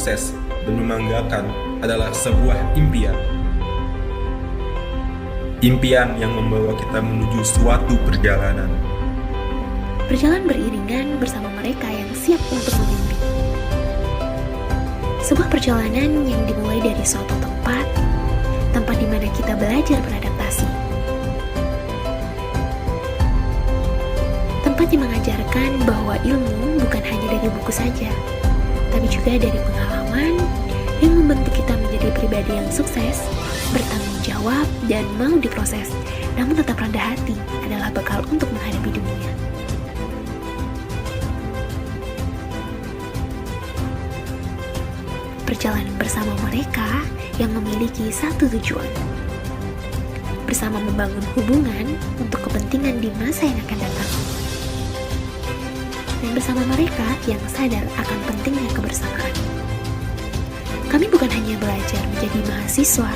sukses dan membanggakan adalah sebuah impian. Impian yang membawa kita menuju suatu perjalanan. Berjalan beriringan bersama mereka yang siap untuk membimbing. Sebuah perjalanan yang dimulai dari suatu tempat di mana kita belajar beradaptasi. Tempat yang mengajarkan bahwa ilmu bukan hanya dari buku saja, tapi juga dari pengalaman yang membentuk kita menjadi pribadi yang sukses, bertanggung jawab, dan mau diproses, namun tetap rendah hati adalah bekal untuk menghadapi dunia. Perjalanan bersama mereka yang memiliki satu tujuan, bersama membangun hubungan untuk kepentingan di masa yang akan datang. Dan bersama mereka yang sadar akan pentingnya kebersamaan. Kami bukan hanya belajar menjadi mahasiswa,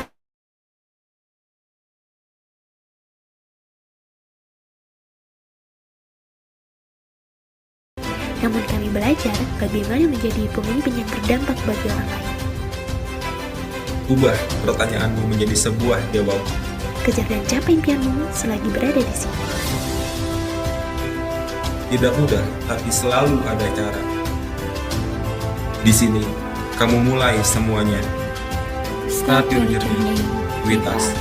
namun kami belajar bagaimana menjadi pemimpin yang berdampak bagi orang lain. Ubah pertanyaanmu menjadi sebuah jawaban. Kejar dan capai impianmu selagi berada di sini. Tidak mudah, tapi selalu ada cara. Di sini, kamu mulai semuanya. Start your journey with us.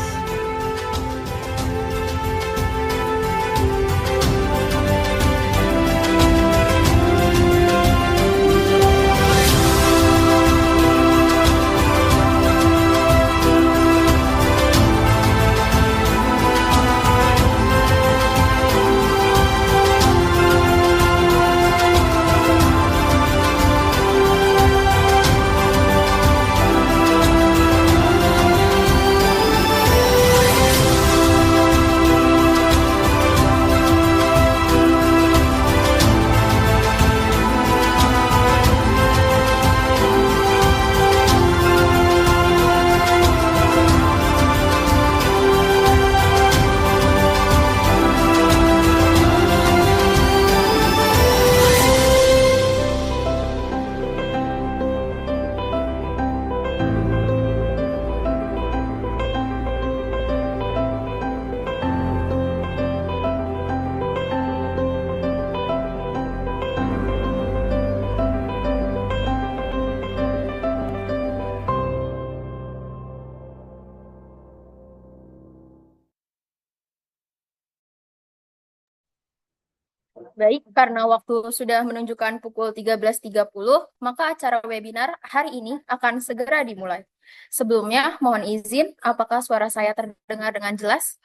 Baik, karena waktu sudah menunjukkan pukul 13.30, maka acara webinar hari ini akan segera dimulai. Sebelumnya, mohon izin, apakah suara saya terdengar dengan jelas?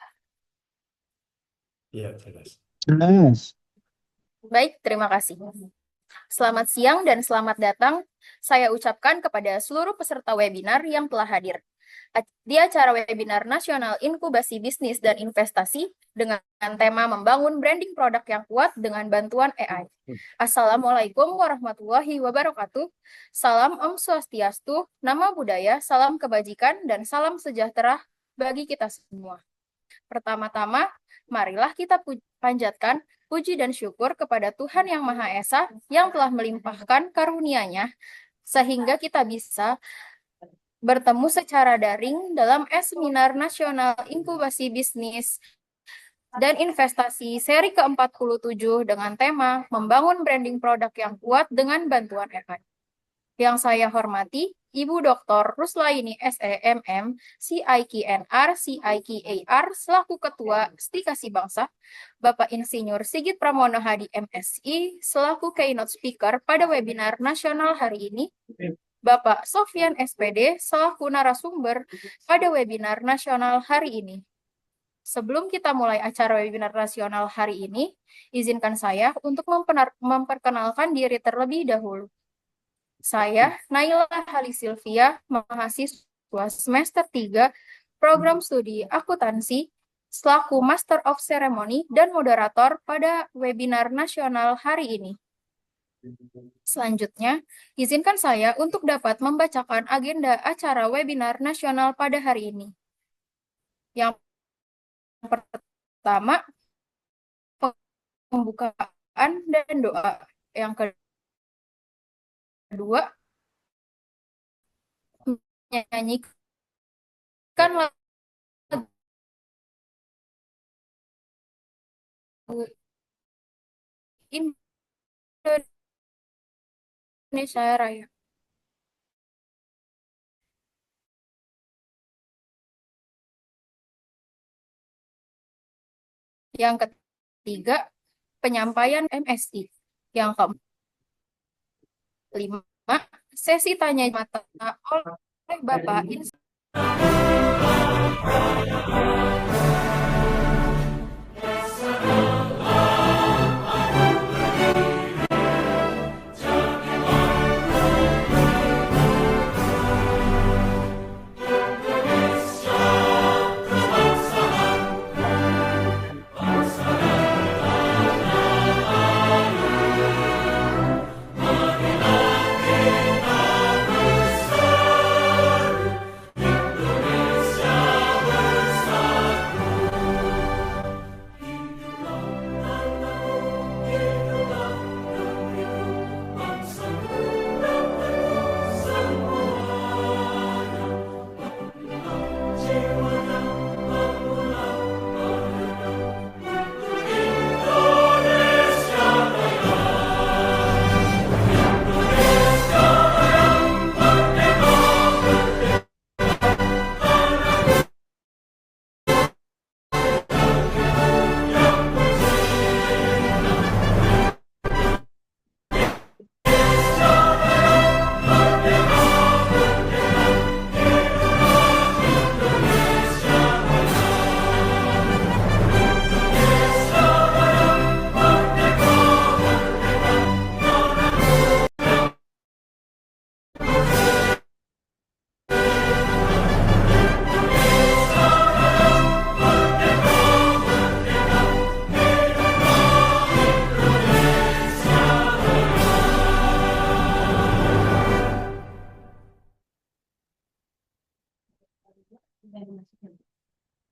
Iya, jelas. Jelas. Baik, terima kasih. Selamat siang dan selamat datang saya ucapkan kepada seluruh peserta webinar yang telah hadir di acara webinar nasional inkubasi bisnis dan investasi dengan tema membangun branding produk yang kuat dengan bantuan AI. Assalamualaikum warahmatullahi wabarakatuh. Salam Om Swastiastu, Namo Buddhaya, salam kebajikan, dan salam sejahtera bagi kita semua. Pertama-tama, marilah kita panjatkan puji dan syukur kepada Tuhan Yang Maha Esa yang telah melimpahkan karunia-Nya sehingga kita bisa bertemu secara daring dalam seminar nasional inkubasi bisnis dan investasi seri ke-47 dengan tema membangun branding produk yang kuat dengan bantuan AI. Yang saya hormati, Ibu Dr. Ruslaini SEMM, CIKNR, CIKAR, selaku Ketua Stikasi Bangsa, Bapak Insinyur Sigit Pramono Hadi MSI, selaku keynote speaker pada webinar nasional hari ini, Bapak Sofyan SPD, selaku narasumber pada webinar nasional hari ini. Sebelum kita mulai acara webinar nasional hari ini, izinkan saya untuk memperkenalkan diri terlebih dahulu. Saya, Naila Hali Silvia, mahasiswa semester 3, program studi akuntansi, selaku Master of Ceremony dan moderator pada webinar nasional hari ini. Selanjutnya, izinkan saya untuk dapat membacakan agenda acara webinar nasional pada hari ini. Yang pertama, pembukaan dan doa. Yang kedua, menyanyikan lagu Indonesia Raya. Yang ketiga, penyampaian MSI. Yang kelima, sesi tanya mata oleh Bapak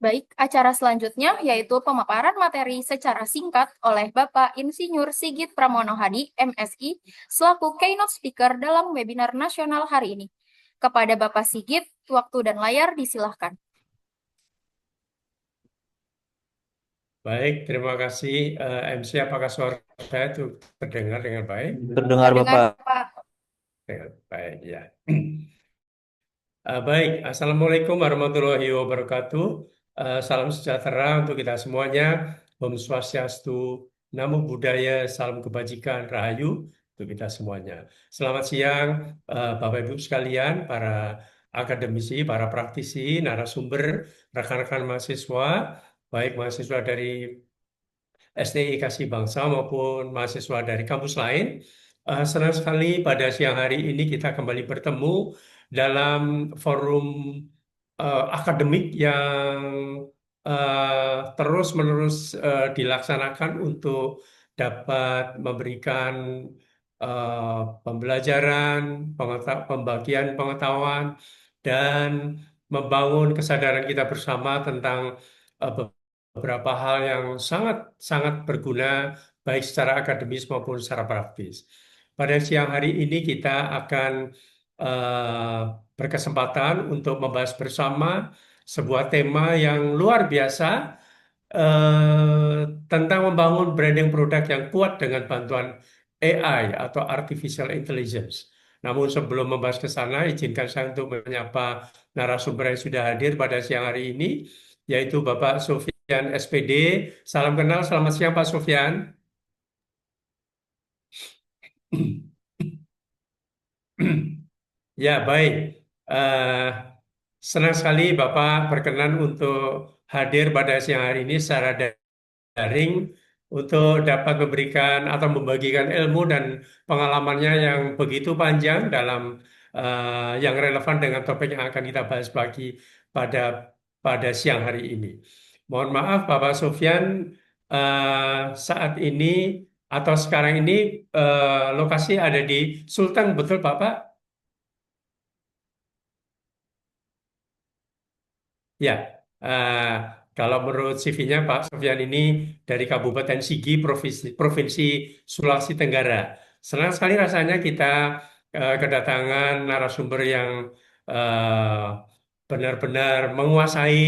Baik, acara selanjutnya yaitu pemaparan materi secara singkat oleh Bapak Insinyur Sigit Pramono Hadi, MSI, selaku keynote speaker dalam webinar nasional hari ini. Kepada Bapak Sigit, waktu dan layar disilahkan. Baik, terima kasih MC. Apakah suara saya itu terdengar dengan baik? Terdengar Bapak. Pak. Baik, ya. Baik, Assalamualaikum warahmatullahi wabarakatuh. Salam sejahtera untuk kita semuanya. Om Swastiastu, Namo Buddhaya, salam kebajikan, rahayu untuk kita semuanya. Selamat siang, Bapak Ibu sekalian, para akademisi, para praktisi, narasumber, rekan-rekan mahasiswa, baik mahasiswa dari STI Kasih Bangsa maupun mahasiswa dari kampus lain. Senang sekali pada siang hari ini kita kembali bertemu dalam forum akademik yang terus-menerus dilaksanakan untuk dapat memberikan pembelajaran, pembagian pengetahuan, dan membangun kesadaran kita bersama tentang beberapa hal yang sangat berguna baik secara akademis maupun secara praktis. Pada siang hari ini kita akan berkesempatan untuk membahas bersama sebuah tema yang luar biasa tentang membangun branding produk yang kuat dengan bantuan AI atau Artificial Intelligence. Namun sebelum membahas ke sana, izinkan saya untuk menyapa narasumber yang sudah hadir pada siang hari ini, yaitu Bapak Sofyan SPD. Salam kenal, selamat siang Pak Sofyan. Ya, baik. Senang sekali Bapak berkenan untuk hadir pada siang hari ini secara daring untuk dapat memberikan atau membagikan ilmu dan pengalamannya yang begitu panjang dalam yang relevan dengan topik yang akan kita bahas pada pada siang hari ini. Mohon maaf Bapak Sofyan, saat ini atau sekarang ini lokasi ada di Sulteng, betul Bapak? Ya, kalau menurut CV-nya Pak Sofyan ini dari Kabupaten Sigi, Provinsi Sulawesi Tenggara. Senang sekali rasanya kita kedatangan narasumber yang eh, benar-benar menguasai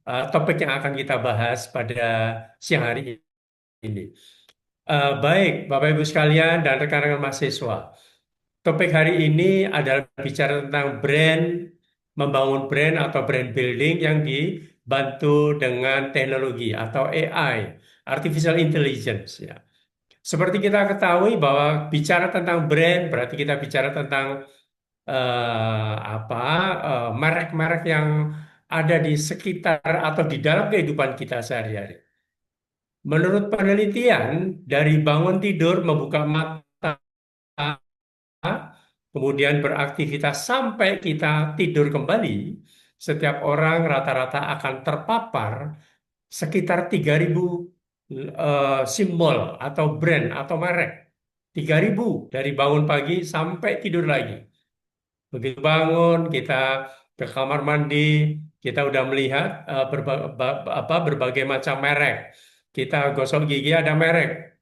topik yang akan kita bahas pada siang hari ini. Baik, Bapak Ibu sekalian dan rekan-rekan mahasiswa. Topik hari ini adalah bicara tentang brand, membangun brand atau brand building yang dibantu dengan teknologi atau AI, Artificial Intelligence ya. Seperti kita ketahui bahwa bicara tentang brand berarti kita bicara tentang apa merek-merek yang ada di sekitar atau di dalam kehidupan kita sehari-hari. Menurut penelitian, dari bangun tidur, membuka mata, kemudian beraktivitas sampai kita tidur kembali, setiap orang rata-rata akan terpapar sekitar 3.000 simbol atau brand atau merek. 3.000 dari bangun pagi sampai tidur lagi. Begitu bangun, kita ke kamar mandi, kita udah melihat berbagai macam merek. Kita gosok gigi ada merek.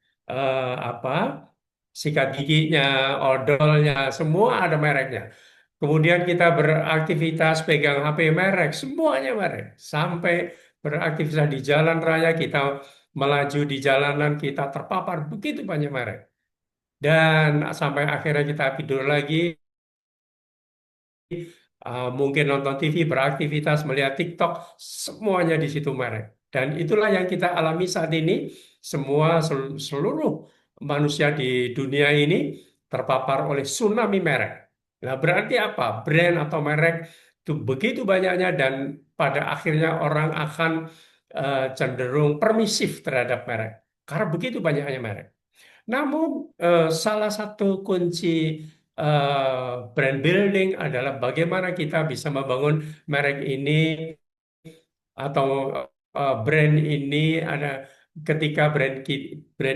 Apa sikat giginya, odolnya, semua ada mereknya. Kemudian kita beraktivitas pegang HP merek, semuanya merek. Sampai beraktivitas di jalan raya, kita melaju di jalanan, kita terpapar begitu banyak merek. Dan sampai akhirnya kita tidur lagi, mungkin nonton TV, beraktivitas, melihat TikTok, semuanya di situ merek. Dan itulah yang kita alami saat ini. Seluruh manusia di dunia ini terpapar oleh tsunami merek. Nah, berarti apa? Brand atau merek itu begitu banyaknya dan pada akhirnya orang akan cenderung permisif terhadap merek. Karena begitu banyaknya merek. Namun, salah satu kunci brand building adalah bagaimana kita bisa membangun merek ini atau brand ini ada ketika brand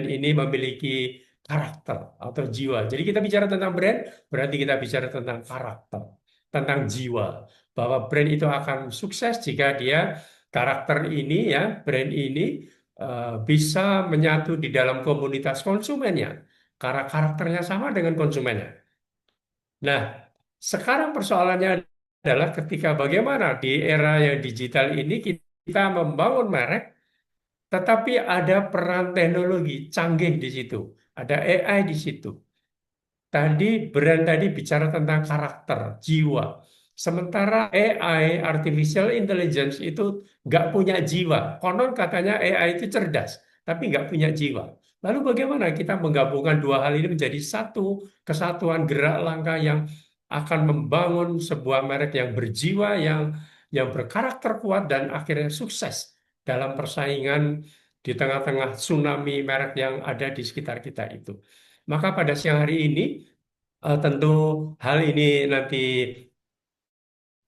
ini memiliki karakter atau jiwa. Jadi kita bicara tentang brand, berarti kita bicara tentang karakter, tentang jiwa. Bahwa brand itu akan sukses jika dia karakter ini ya, brand ini bisa menyatu di dalam komunitas konsumennya. Karena karakternya sama dengan konsumennya. Nah, sekarang persoalannya adalah ketika bagaimana di era yang digital ini kita membangun merek, tetapi ada peran teknologi canggih di situ, ada AI di situ. Tadi brand tadi bicara tentang karakter, jiwa. Sementara AI, Artificial Intelligence itu nggak punya jiwa. Konon katanya AI itu cerdas, tapi nggak punya jiwa. Lalu bagaimana kita menggabungkan dua hal ini menjadi satu kesatuan gerak langkah yang akan membangun sebuah merek yang berjiwa, yang berkarakter kuat dan akhirnya sukses dalam persaingan di tengah-tengah tsunami merek yang ada di sekitar kita itu. Maka pada siang hari ini tentu hal ini nanti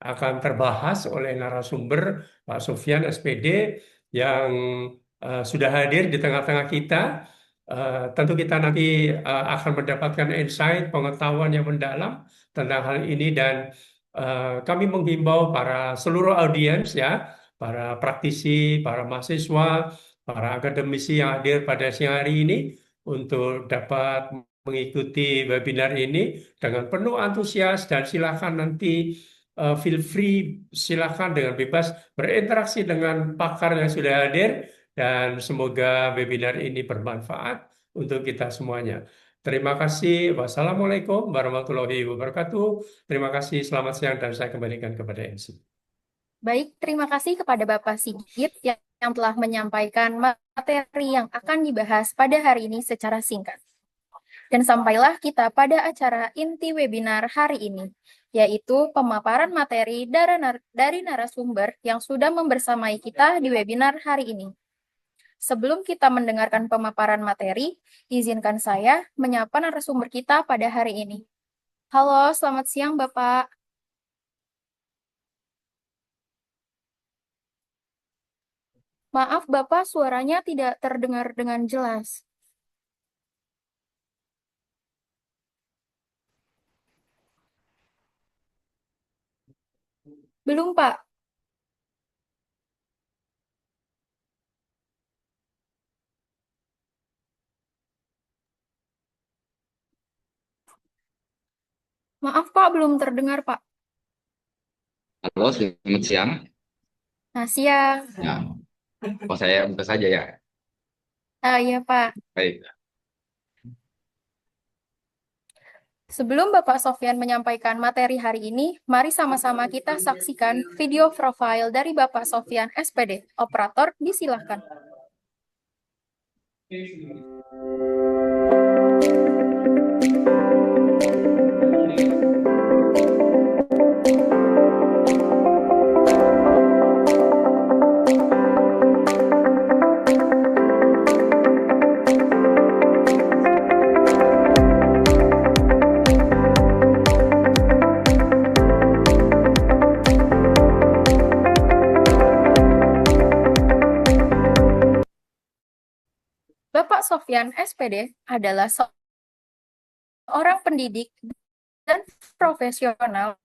akan terbahas oleh narasumber Pak Sufyan SPD yang sudah hadir di tengah-tengah kita. Tentu kita nanti akan mendapatkan insight, pengetahuan yang mendalam tentang hal ini dan kami menghimbau para seluruh audiens ya, para praktisi, para mahasiswa, para akademisi yang hadir pada siang hari ini untuk dapat mengikuti webinar ini dengan penuh antusias dan silakan nanti feel free, silakan dengan bebas berinteraksi dengan pakar yang sudah hadir dan semoga webinar ini bermanfaat untuk kita semuanya. Terima kasih. Wassalamualaikum warahmatullahi wabarakatuh. Terima kasih. Selamat siang dan saya kembalikan kepada MC. Baik, terima kasih kepada Bapak Sigit yang telah menyampaikan materi yang akan dibahas pada hari ini secara singkat. Dan sampailah kita pada acara inti webinar hari ini, yaitu pemaparan materi dari narasumber yang sudah membersamai kita di webinar hari ini. Sebelum kita mendengarkan pemaparan materi, izinkan saya menyapa narasumber kita pada hari ini. Halo, selamat siang Bapak. Maaf Bapak, suaranya tidak terdengar dengan jelas. Belum, Pak. Maaf, Pak, belum terdengar, Pak. Halo, selamat siang. Nah, siang. Ya, saya buka saja ya. Iya, Pak. Baik. Sebelum Bapak Sofyan menyampaikan materi hari ini, mari sama-sama kita saksikan video profile dari Bapak Sofyan SPD. Operator, disilahkan. Bapak Sofyan SPD adalah seorang pendidik dan profesional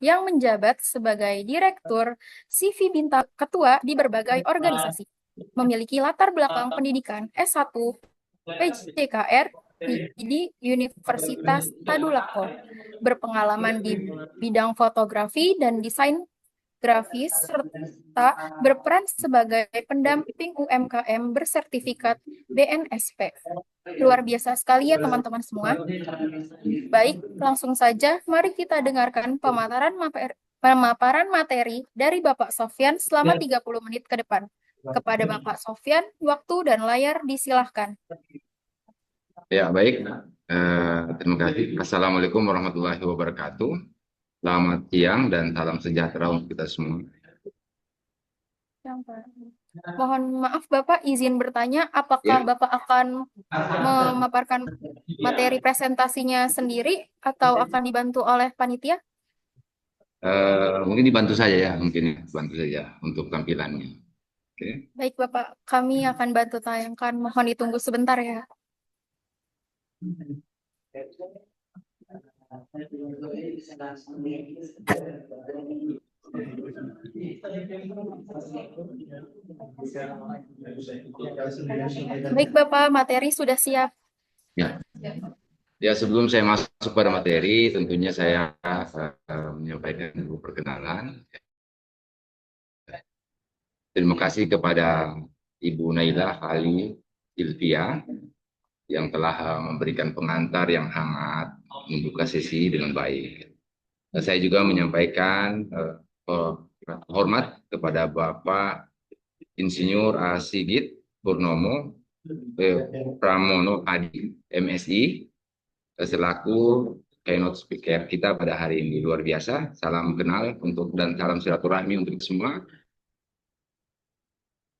yang menjabat sebagai Direktur CV Bintang Ketua di berbagai organisasi. Memiliki latar belakang pendidikan S1 PJKR di Universitas Tadulako, berpengalaman di bidang fotografi dan desain grafis, serta berperan sebagai pendamping UMKM bersertifikat BNSP. Luar biasa sekali ya teman-teman semua. Baik, langsung saja mari kita dengarkan pemaparan materi dari Bapak Sofyan selama 30 menit ke depan. Kepada Bapak Sofyan, waktu dan layar disilahkan. Ya, baik. Terima kasih. Assalamualaikum warahmatullahi wabarakatuh. Selamat siang dan salam sejahtera untuk kita semua. Mohon maaf Bapak, izin bertanya, apakah Ya. Bapak akan memaparkan materi presentasinya sendiri atau akan dibantu oleh panitia? Mungkin dibantu saja ya, mungkin bantu saja untuk tampilannya. Oke. Baik Bapak, kami akan bantu tayangkan. Mohon ditunggu sebentar ya. Baik Bapak, materi sudah siap. Ya. Ya, sebelum saya masuk pada materi, tentunya saya menyampaikan dulu perkenalan. Terima kasih kepada Ibu Naila Ali Ilvia yang telah memberikan pengantar yang hangat, membuka sesi dengan baik. Dan saya juga menyampaikan hormat kepada Bapak Insinyur A. Sigit Purnomo Pramono Adi, MSI, selaku keynote speaker kita pada hari ini. Luar biasa. Salam kenal dan salam silaturahmi untuk semua.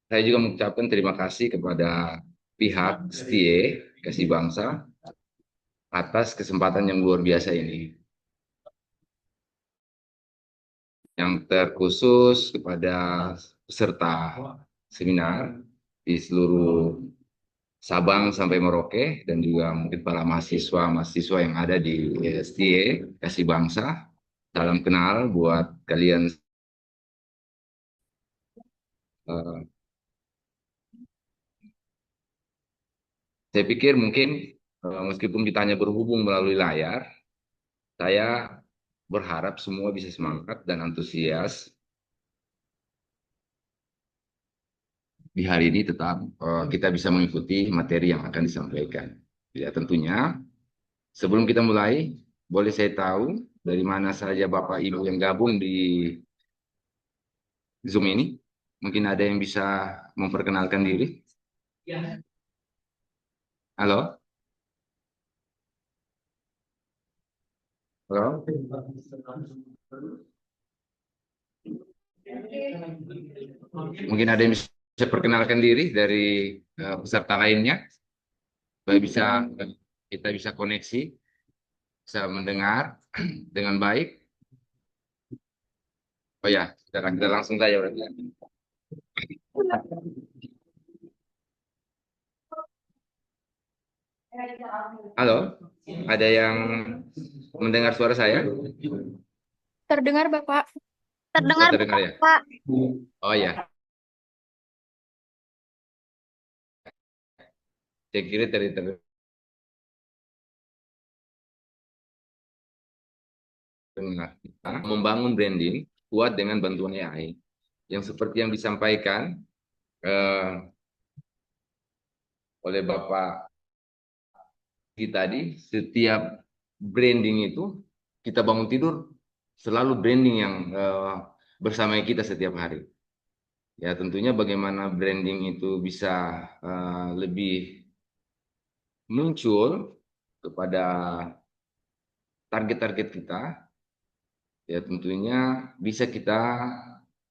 Saya juga mengucapkan terima kasih kepada pihak STIE Kasih Bangsa atas kesempatan yang luar biasa ini. Yang terkhusus kepada peserta seminar di seluruh Sabang sampai Merauke dan juga mungkin para mahasiswa yang ada di STIE Kasih Bangsa. Salam kenal buat kalian. Saya pikir mungkin meskipun kita hanya berhubung melalui layar, saya berharap semua bisa semangat dan antusias di hari ini, tetap kita bisa mengikuti materi yang akan disampaikan. Ya, tentunya sebelum kita mulai, boleh saya tahu dari mana saja Bapak Ibu yang gabung di Zoom ini? Mungkin ada yang bisa memperkenalkan diri? Halo? Halo? Mungkin ada yang bisa perkenalkan diri dari peserta lainnya, supaya kita bisa koneksi, bisa mendengar dengan baik. Oh ya, kita langsung saja berarti. Halo, ada yang mendengar suara saya? Terdengar Bapak? Oh, terdengar ya? Pak. Oh ya, saya kira kita membangun branding kuat dengan bantuan AI. Yang seperti yang disampaikan oleh Bapak tadi, setiap branding itu kita bangun tidur selalu branding yang bersama kita setiap hari. Ya tentunya bagaimana branding itu bisa lebih muncul kepada target-target kita, ya tentunya bisa kita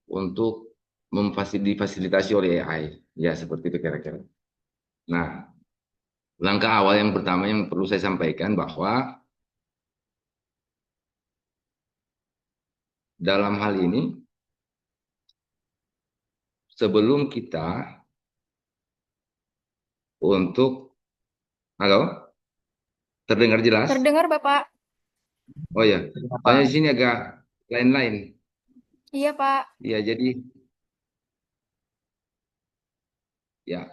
untuk difasilitasi oleh AI. Ya seperti itu kira-kira. Nah, langkah awal yang pertama yang perlu saya sampaikan bahwa dalam hal ini sebelum kita untuk, halo, terdengar jelas? Terdengar, Bapak? Oh ya, soalnya di sini agak lain-lain. Iya, Pak. Ya jadi ya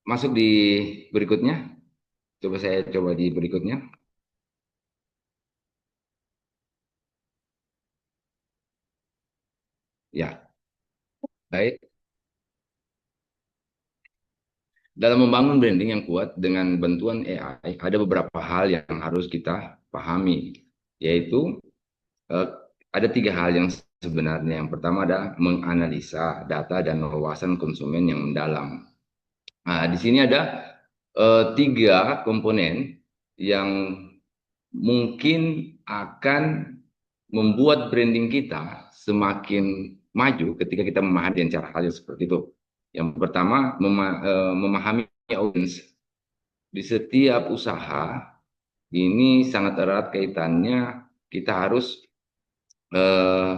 masuk di berikutnya. Coba saya coba di berikutnya. Ya, baik. Dalam membangun branding yang kuat dengan bantuan AI, ada beberapa hal yang harus kita pahami, yaitu eh, ada 3 hal yang sebenarnya. Yang pertama adalah menganalisa data dan wawasan konsumen yang mendalam. Nah, di sini ada 3 komponen yang mungkin akan membuat branding kita semakin maju ketika kita memahami cara hal yang seperti itu. Yang pertama, memahami audiens. Di setiap usaha ini sangat erat kaitannya, kita harus eh,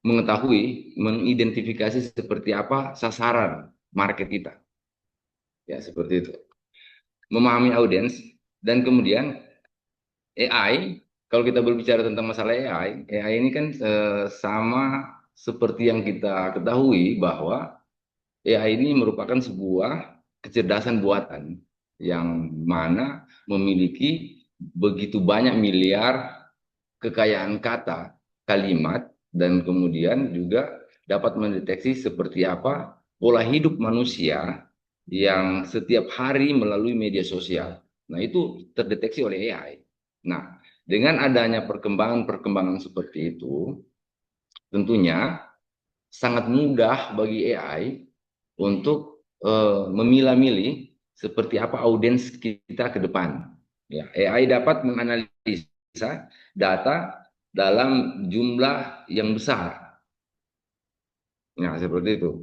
mengetahui, mengidentifikasi seperti apa sasaran market kita. Ya, seperti itu. Memahami audiens dan kemudian AI, kalau kita berbicara tentang masalah AI ini kan sama seperti yang kita ketahui bahwa AI ini merupakan sebuah kecerdasan buatan yang mana memiliki begitu banyak miliar kekayaan kata, kalimat, dan kemudian juga dapat mendeteksi seperti apa pola hidup manusia yang setiap hari melalui media sosial. Nah, itu terdeteksi oleh AI. Nah, dengan adanya perkembangan-perkembangan seperti itu, tentunya sangat mudah bagi AI untuk memilah-milih seperti apa audiens kita ke depan. Ya, AI dapat menganalisa data dalam jumlah yang besar. Nah, seperti itu.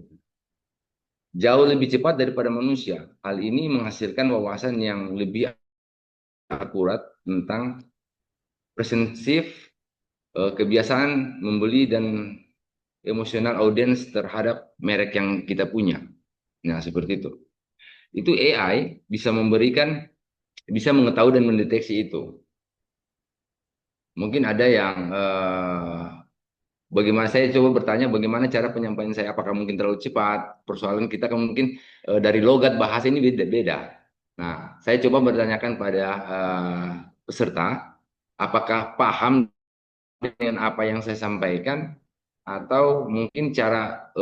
Jauh lebih cepat daripada manusia. Hal ini menghasilkan wawasan yang lebih akurat tentang presensif, kebiasaan membeli dan emosional audiens terhadap merek yang kita punya. Nah, seperti itu. Itu AI bisa mengetahui dan mendeteksi itu. Mungkin ada yang bagaimana, saya coba bertanya bagaimana cara penyampaian saya, apakah mungkin terlalu cepat? Persoalan kita kan mungkin dari logat bahasa ini beda-beda. Nah, saya coba bertanyakan pada peserta, apakah paham dengan apa yang saya sampaikan, atau mungkin cara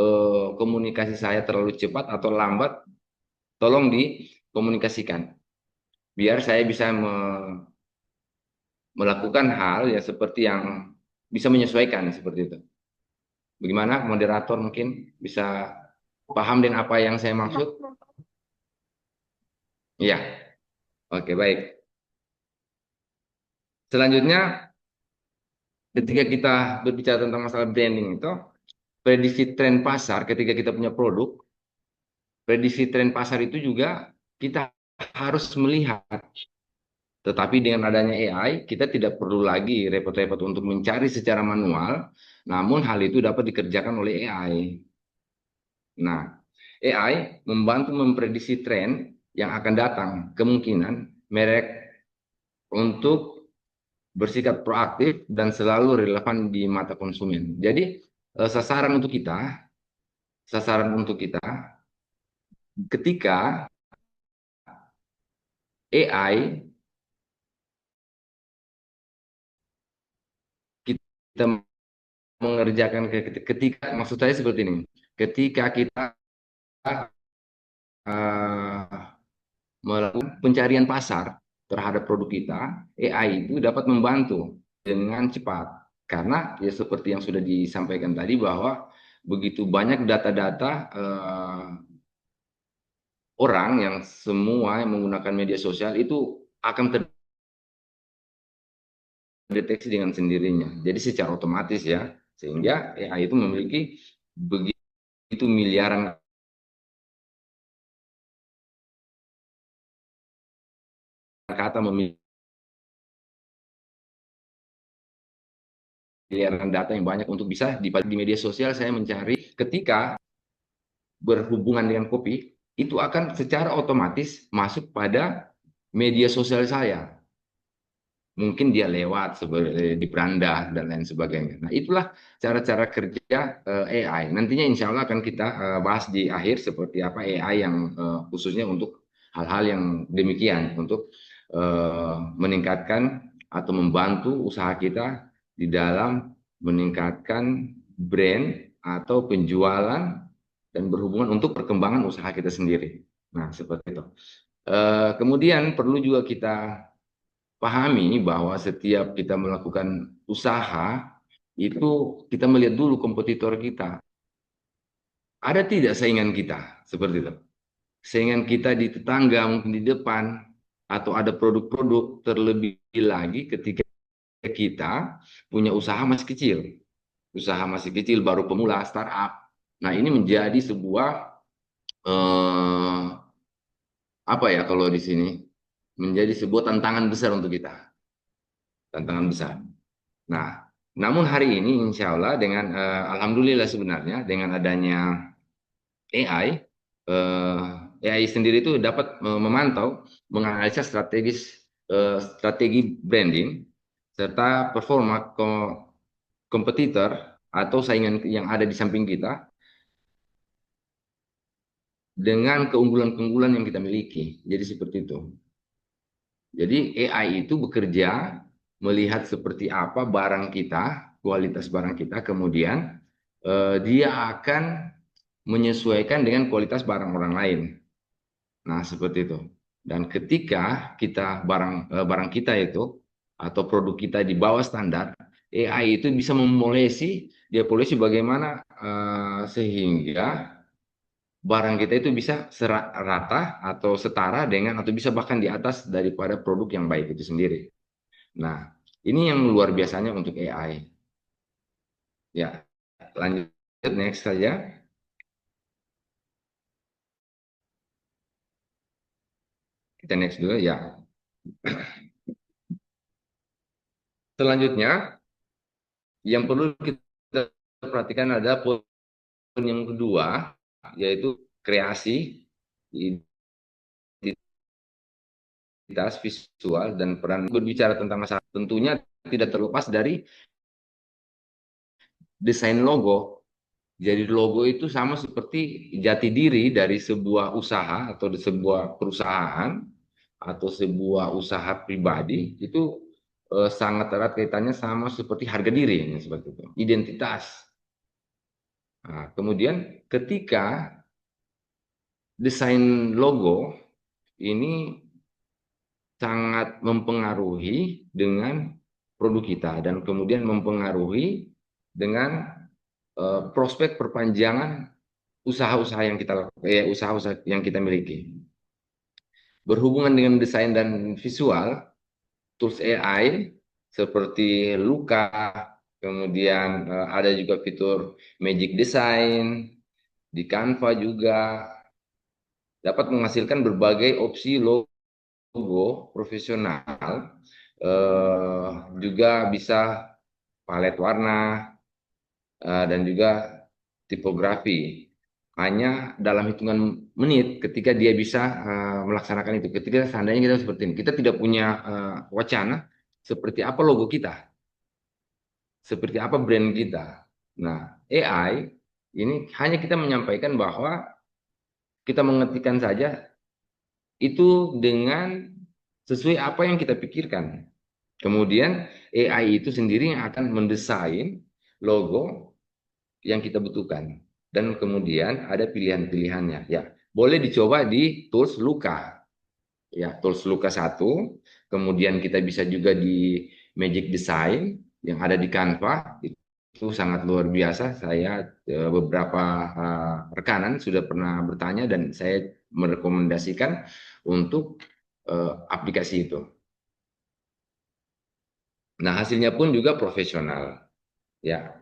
komunikasi saya terlalu cepat atau lambat, tolong dikomunikasikan. Biar saya bisa melakukan hal ya seperti yang bisa menyesuaikan seperti itu. Bagaimana moderator mungkin bisa paham dengan apa yang saya maksud? Iya, oke baik. Selanjutnya, ketika kita berbicara tentang masalah branding itu, prediksi tren pasar ketika kita punya produk, prediksi tren pasar itu juga kita harus melihat. Tetapi dengan adanya AI, kita tidak perlu lagi repot-repot untuk mencari secara manual, namun hal itu dapat dikerjakan oleh AI. Nah, AI membantu memprediksi tren yang akan datang, kemungkinan merek untuk bersikap proaktif dan selalu relevan di mata konsumen. Jadi, sasaran untuk kita ketika AI kita mengerjakan ketika maksud saya seperti ini, ketika kita melakukan pencarian pasar terhadap produk kita, AI itu dapat membantu dengan cepat. Karena ya seperti yang sudah disampaikan tadi bahwa begitu banyak data-data orang yang semua yang menggunakan media sosial itu akan terdeteksi dengan sendirinya. Jadi secara otomatis ya, sehingga AI itu memiliki begitu miliaran kata, miliaran data yang banyak untuk bisa di media sosial. Saya mencari ketika berhubungan dengan kopi, itu akan secara otomatis masuk pada media sosial saya. Mungkin dia lewat di beranda dan lain sebagainya. Nah, itulah cara-cara kerja AI. Nantinya insya Allah akan kita bahas di akhir seperti apa AI yang khususnya untuk hal-hal yang demikian, untuk meningkatkan atau membantu usaha kita di dalam meningkatkan brand atau penjualan dan berhubungan untuk perkembangan usaha kita sendiri. Nah, seperti itu. Kemudian perlu juga kita pahami bahwa setiap kita melakukan usaha, itu kita melihat dulu kompetitor kita. Ada tidak saingan kita? Seperti itu. Saingan kita di tetangga, mungkin di depan, atau ada produk-produk, terlebih lagi ketika kita punya usaha masih kecil. Usaha masih kecil, baru pemula, startup. Nah, ini menjadi sebuah apa ya kalau di sini, menjadi sebuah tantangan besar untuk kita, tantangan besar. Nah, namun hari ini insya Allah dengan alhamdulillah sebenarnya dengan adanya AI, AI sendiri itu dapat memantau, menganalisa strategi branding serta performa kompetitor atau saingan yang ada di samping kita dengan keunggulan-keunggulan yang kita miliki. Jadi seperti itu. Jadi AI itu bekerja melihat seperti apa barang kita, kualitas barang kita, kemudian dia akan menyesuaikan dengan kualitas barang orang lain. Nah, seperti itu. Dan ketika kita barang kita itu atau produk kita di bawah standar, AI itu bisa dia polisi bagaimana sehingga barang kita itu bisa rata atau setara dengan atau bisa bahkan di atas daripada produk yang baik itu sendiri. Nah, ini yang luar biasanya untuk AI. Ya, lanjut next saja. Kita next dulu ya. Selanjutnya, yang perlu kita perhatikan adalah poin yang kedua, yaitu kreasi, identitas visual, dan peran. Berbicara tentang masalah, tentunya tidak terlepas dari desain logo. Jadi logo itu sama seperti jati diri dari sebuah usaha atau sebuah perusahaan atau sebuah usaha pribadi itu sangat erat kaitannya sama seperti harga diri, seperti itu, identitas. Nah, kemudian ketika desain logo ini sangat mempengaruhi dengan produk kita dan kemudian mempengaruhi dengan prospek perpanjangan usaha-usaha yang kita usaha-usaha yang kita miliki. Berhubungan dengan desain dan visual, tools AI seperti Luca, kemudian ada juga fitur Magic Design di Canva juga dapat menghasilkan berbagai opsi logo profesional, juga bisa palet warna dan juga tipografi. Hanya dalam hitungan menit ketika dia bisa melaksanakan itu. Ketika seandainya kita seperti ini, kita tidak punya wacana seperti apa logo kita, seperti apa brand kita. Nah, AI ini hanya kita menyampaikan bahwa kita mengetikkan saja itu dengan sesuai apa yang kita pikirkan. Kemudian AI itu sendiri yang akan mendesain logo yang kita butuhkan. Dan kemudian ada pilihan-pilihannya. Ya, boleh dicoba di tools Luca. Ya, tools Luca 1. Kemudian kita bisa juga di Magic Design yang ada di Canva. Itu sangat luar biasa. Saya beberapa rekanan sudah pernah bertanya dan saya merekomendasikan untuk aplikasi itu. Nah, hasilnya pun juga profesional. Ya.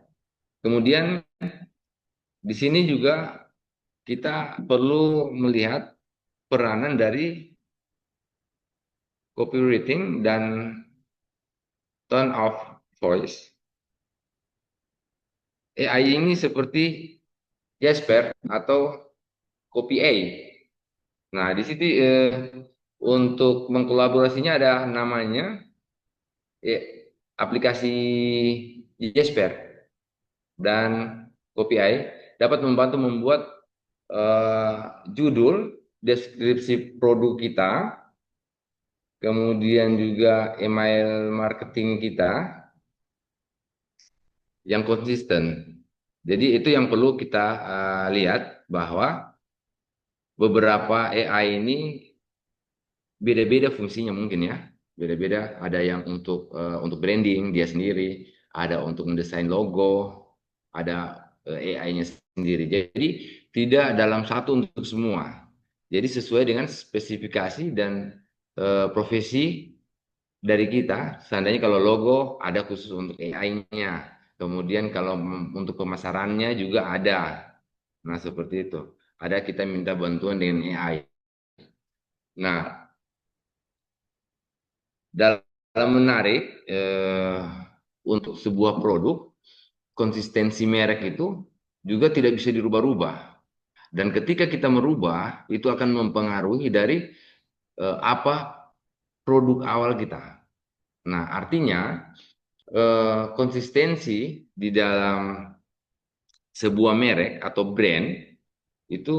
Kemudian di sini juga kita perlu melihat peranan dari copywriting dan tone of voice. AI ini seperti Jasper atau Copy A. Nah, di sini untuk mengkolaborasinya ada namanya aplikasi Jasper dan Copy A dapat membantu membuat judul, deskripsi produk kita, kemudian juga email marketing kita yang konsisten. Jadi itu yang perlu kita lihat bahwa beberapa AI ini beda-beda fungsinya mungkin ya, beda-beda. Ada yang untuk branding dia sendiri, ada untuk mendesain logo, ada AI-nya sendiri. Jadi tidak dalam satu untuk semua. Jadi sesuai dengan spesifikasi dan profesi dari kita. Seandainya kalau logo ada khusus untuk AI-nya. Kemudian kalau untuk pemasarannya juga ada. Nah, seperti itu. Ada kita minta bantuan dengan AI. Nah, dalam menarik untuk sebuah produk, konsistensi merek itu juga tidak bisa dirubah-rubah. Dan ketika kita merubah, itu akan mempengaruhi dari apa produk awal kita. Nah, artinya konsistensi di dalam sebuah merek atau brand itu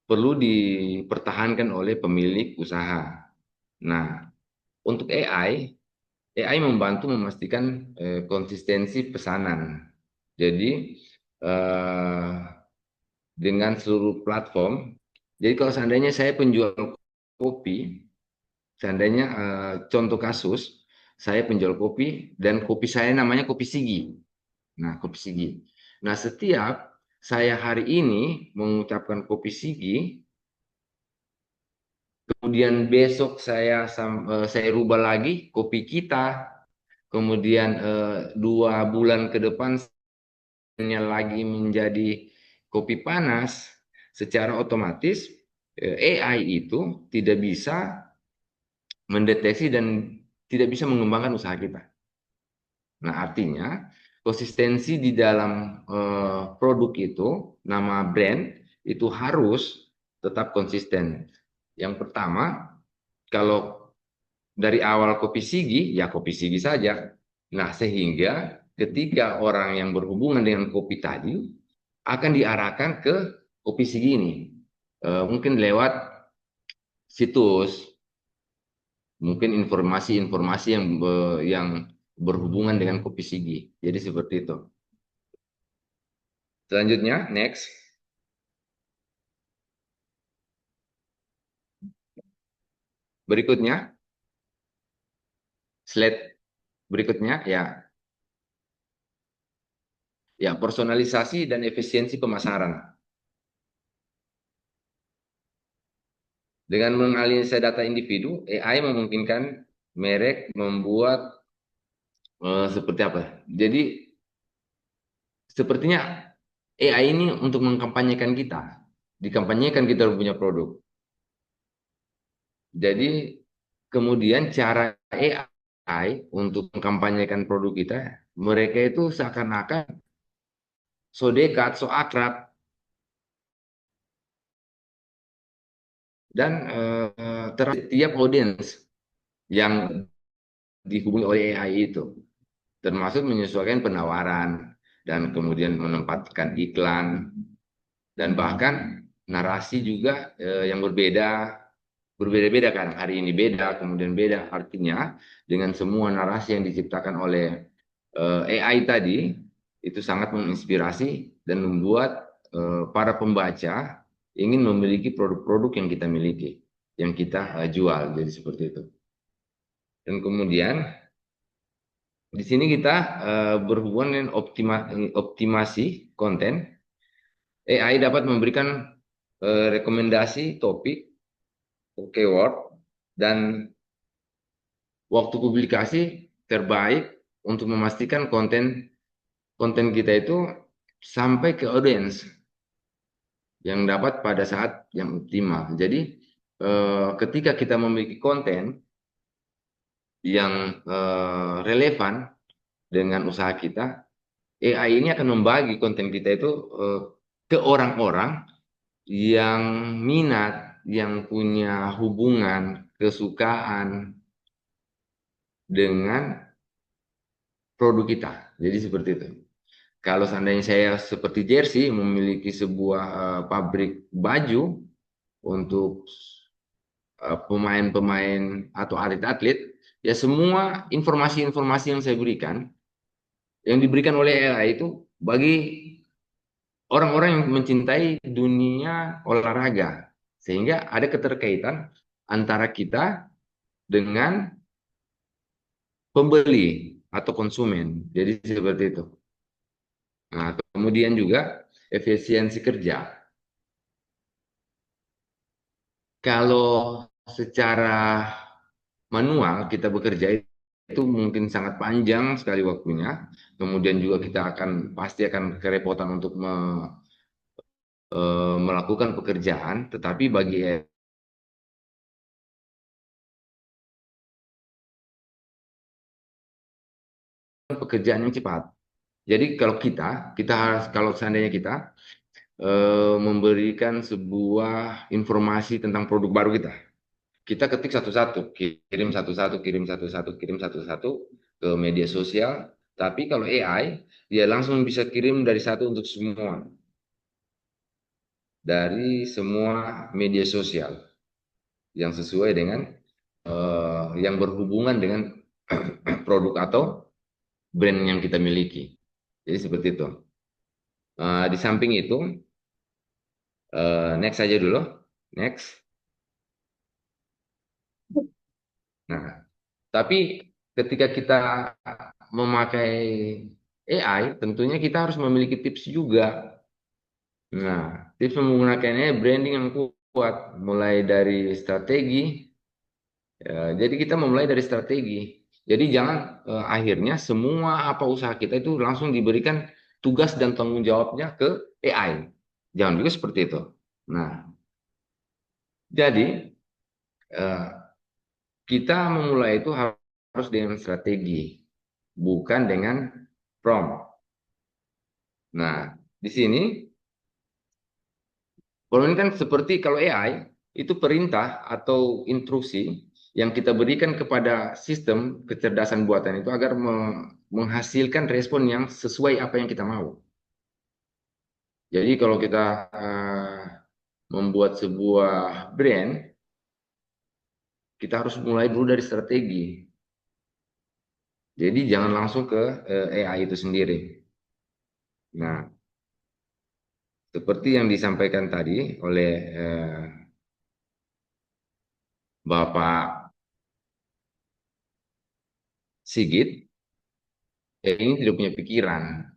perlu dipertahankan oleh pemilik usaha. Nah, untuk AI membantu memastikan konsistensi pesanan. Jadi dengan seluruh platform. Jadi kalau seandainya saya penjual kopi, seandainya contoh kasus, saya penjual kopi dan kopi saya namanya kopi Sigi. Nah, kopi Sigi. Nah, setiap saya hari ini mengucapkan kopi Sigi, kemudian besok saya rubah lagi kopi kita, kemudian 2 bulan ke depan lagi menjadi kopi panas, secara otomatis AI itu tidak bisa mendeteksi dan tidak bisa mengembangkan usaha kita. Nah, artinya konsistensi di dalam produk itu, nama brand itu harus tetap konsisten. Yang pertama, kalau dari awal kopi Sigi, ya kopi Sigi saja. Nah, sehingga ketika orang yang berhubungan dengan kopi tadi akan diarahkan ke kopi Sigi ini. Mungkin lewat situs, mungkin informasi-informasi yang berhubungan dengan kopi Sigi. Jadi seperti itu. Selanjutnya, next. Berikutnya, slide berikutnya ya. Ya, personalisasi dan efisiensi pemasaran. Dengan menganalisa data individu, AI memungkinkan merek membuat seperti apa? Jadi sepertinya AI ini untuk mengkampanyekan kita, dikampanyekan kita punya produk. Jadi kemudian cara AI untuk mengkampanyekan produk kita, mereka itu seakan-akan so dekat, so akrab, dan setiap audiens yang dihubungi oleh AI itu, termasuk menyesuaikan penawaran dan kemudian menempatkan iklan dan bahkan narasi juga yang berbeda berbeda-beda kan, hari ini beda, kemudian beda. Artinya dengan semua narasi yang diciptakan oleh AI tadi, itu sangat menginspirasi dan membuat para pembaca ingin memiliki produk-produk yang kita miliki, yang kita jual, jadi seperti itu. Dan kemudian di sini kita berhubungan dengan optimasi konten. AI dapat memberikan rekomendasi topik, keyword, dan waktu publikasi terbaik untuk memastikan konten kita itu sampai ke audiens yang dapat pada saat yang optimal. Jadi ketika kita memiliki konten yang relevan dengan usaha kita, AI ini akan membagi konten kita itu ke orang-orang yang minat, yang punya hubungan, kesukaan dengan produk kita. Jadi seperti itu. Kalau seandainya saya seperti Jersey memiliki sebuah pabrik baju untuk pemain-pemain atau atlet-atlet, ya semua informasi-informasi yang saya berikan, yang diberikan oleh AI itu bagi orang-orang yang mencintai dunia olahraga. Sehingga ada keterkaitan antara kita dengan pembeli atau konsumen. Jadi seperti itu. Nah, kemudian juga efisiensi kerja. Kalau secara manual kita bekerja itu mungkin sangat panjang sekali waktunya. Kemudian juga kita pasti akan kerepotan untuk melakukan pekerjaan. Tetapi bagi pekerjaan yang cepat. Jadi kalau seandainya kita memberikan sebuah informasi tentang produk baru kita ketik satu-satu, kirim satu-satu, kirim satu-satu, kirim satu-satu ke media sosial. Tapi kalau AI, dia langsung bisa kirim dari satu untuk semua, dari semua media sosial yang sesuai dengan yang berhubungan dengan produk atau brand yang kita miliki. Jadi seperti itu. Di samping itu, next aja dulu, next. Nah, tapi ketika kita memakai AI, tentunya kita harus memiliki tips juga. Nah, tips menggunakannya branding yang kuat, mulai dari strategi. Jadi kita memulai dari strategi. Jadi jangan akhirnya semua apa usaha kita itu langsung diberikan tugas dan tanggung jawabnya ke AI. Jangan juga seperti itu. Nah, jadi kita memulai itu harus dengan strategi, bukan dengan prompt. Nah, di sini, kalau ini kan seperti kalau AI, itu perintah atau instruksi yang kita berikan kepada sistem kecerdasan buatan itu agar menghasilkan respon yang sesuai apa yang kita mau. Jadi kalau kita membuat sebuah brand, kita harus mulai dulu dari strategi. Jadi jangan langsung ke AI itu sendiri. Nah, seperti yang disampaikan tadi oleh Bapak Sigit, ini tidak punya pikiran.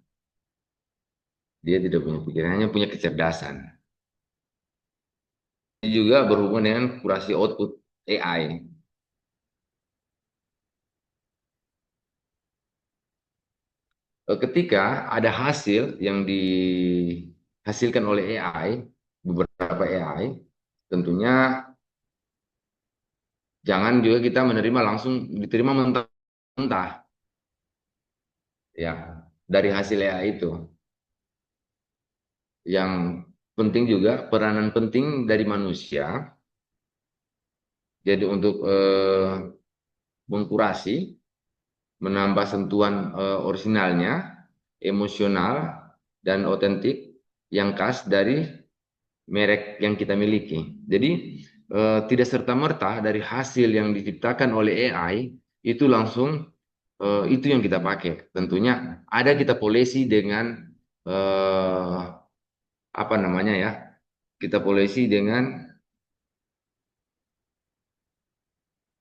Dia tidak punya pikiran, hanya punya kecerdasan. Ini juga berhubungan dengan kurasi output AI. Ketika ada hasil yang dihasilkan oleh AI, beberapa AI, tentunya jangan juga kita menerima langsung diterima mentah-mentah ya dari hasil AI itu. Yang penting juga peranan penting dari manusia. Jadi untuk mengkurasi, menambah sentuhan orisinalnya, emosional dan otentik yang khas dari merek yang kita miliki. Jadi tidak serta-merta dari hasil yang diciptakan oleh AI itu langsung itu yang kita pakai. Tentunya ada kita polisi dengan apa namanya ya? Kita polisi dengan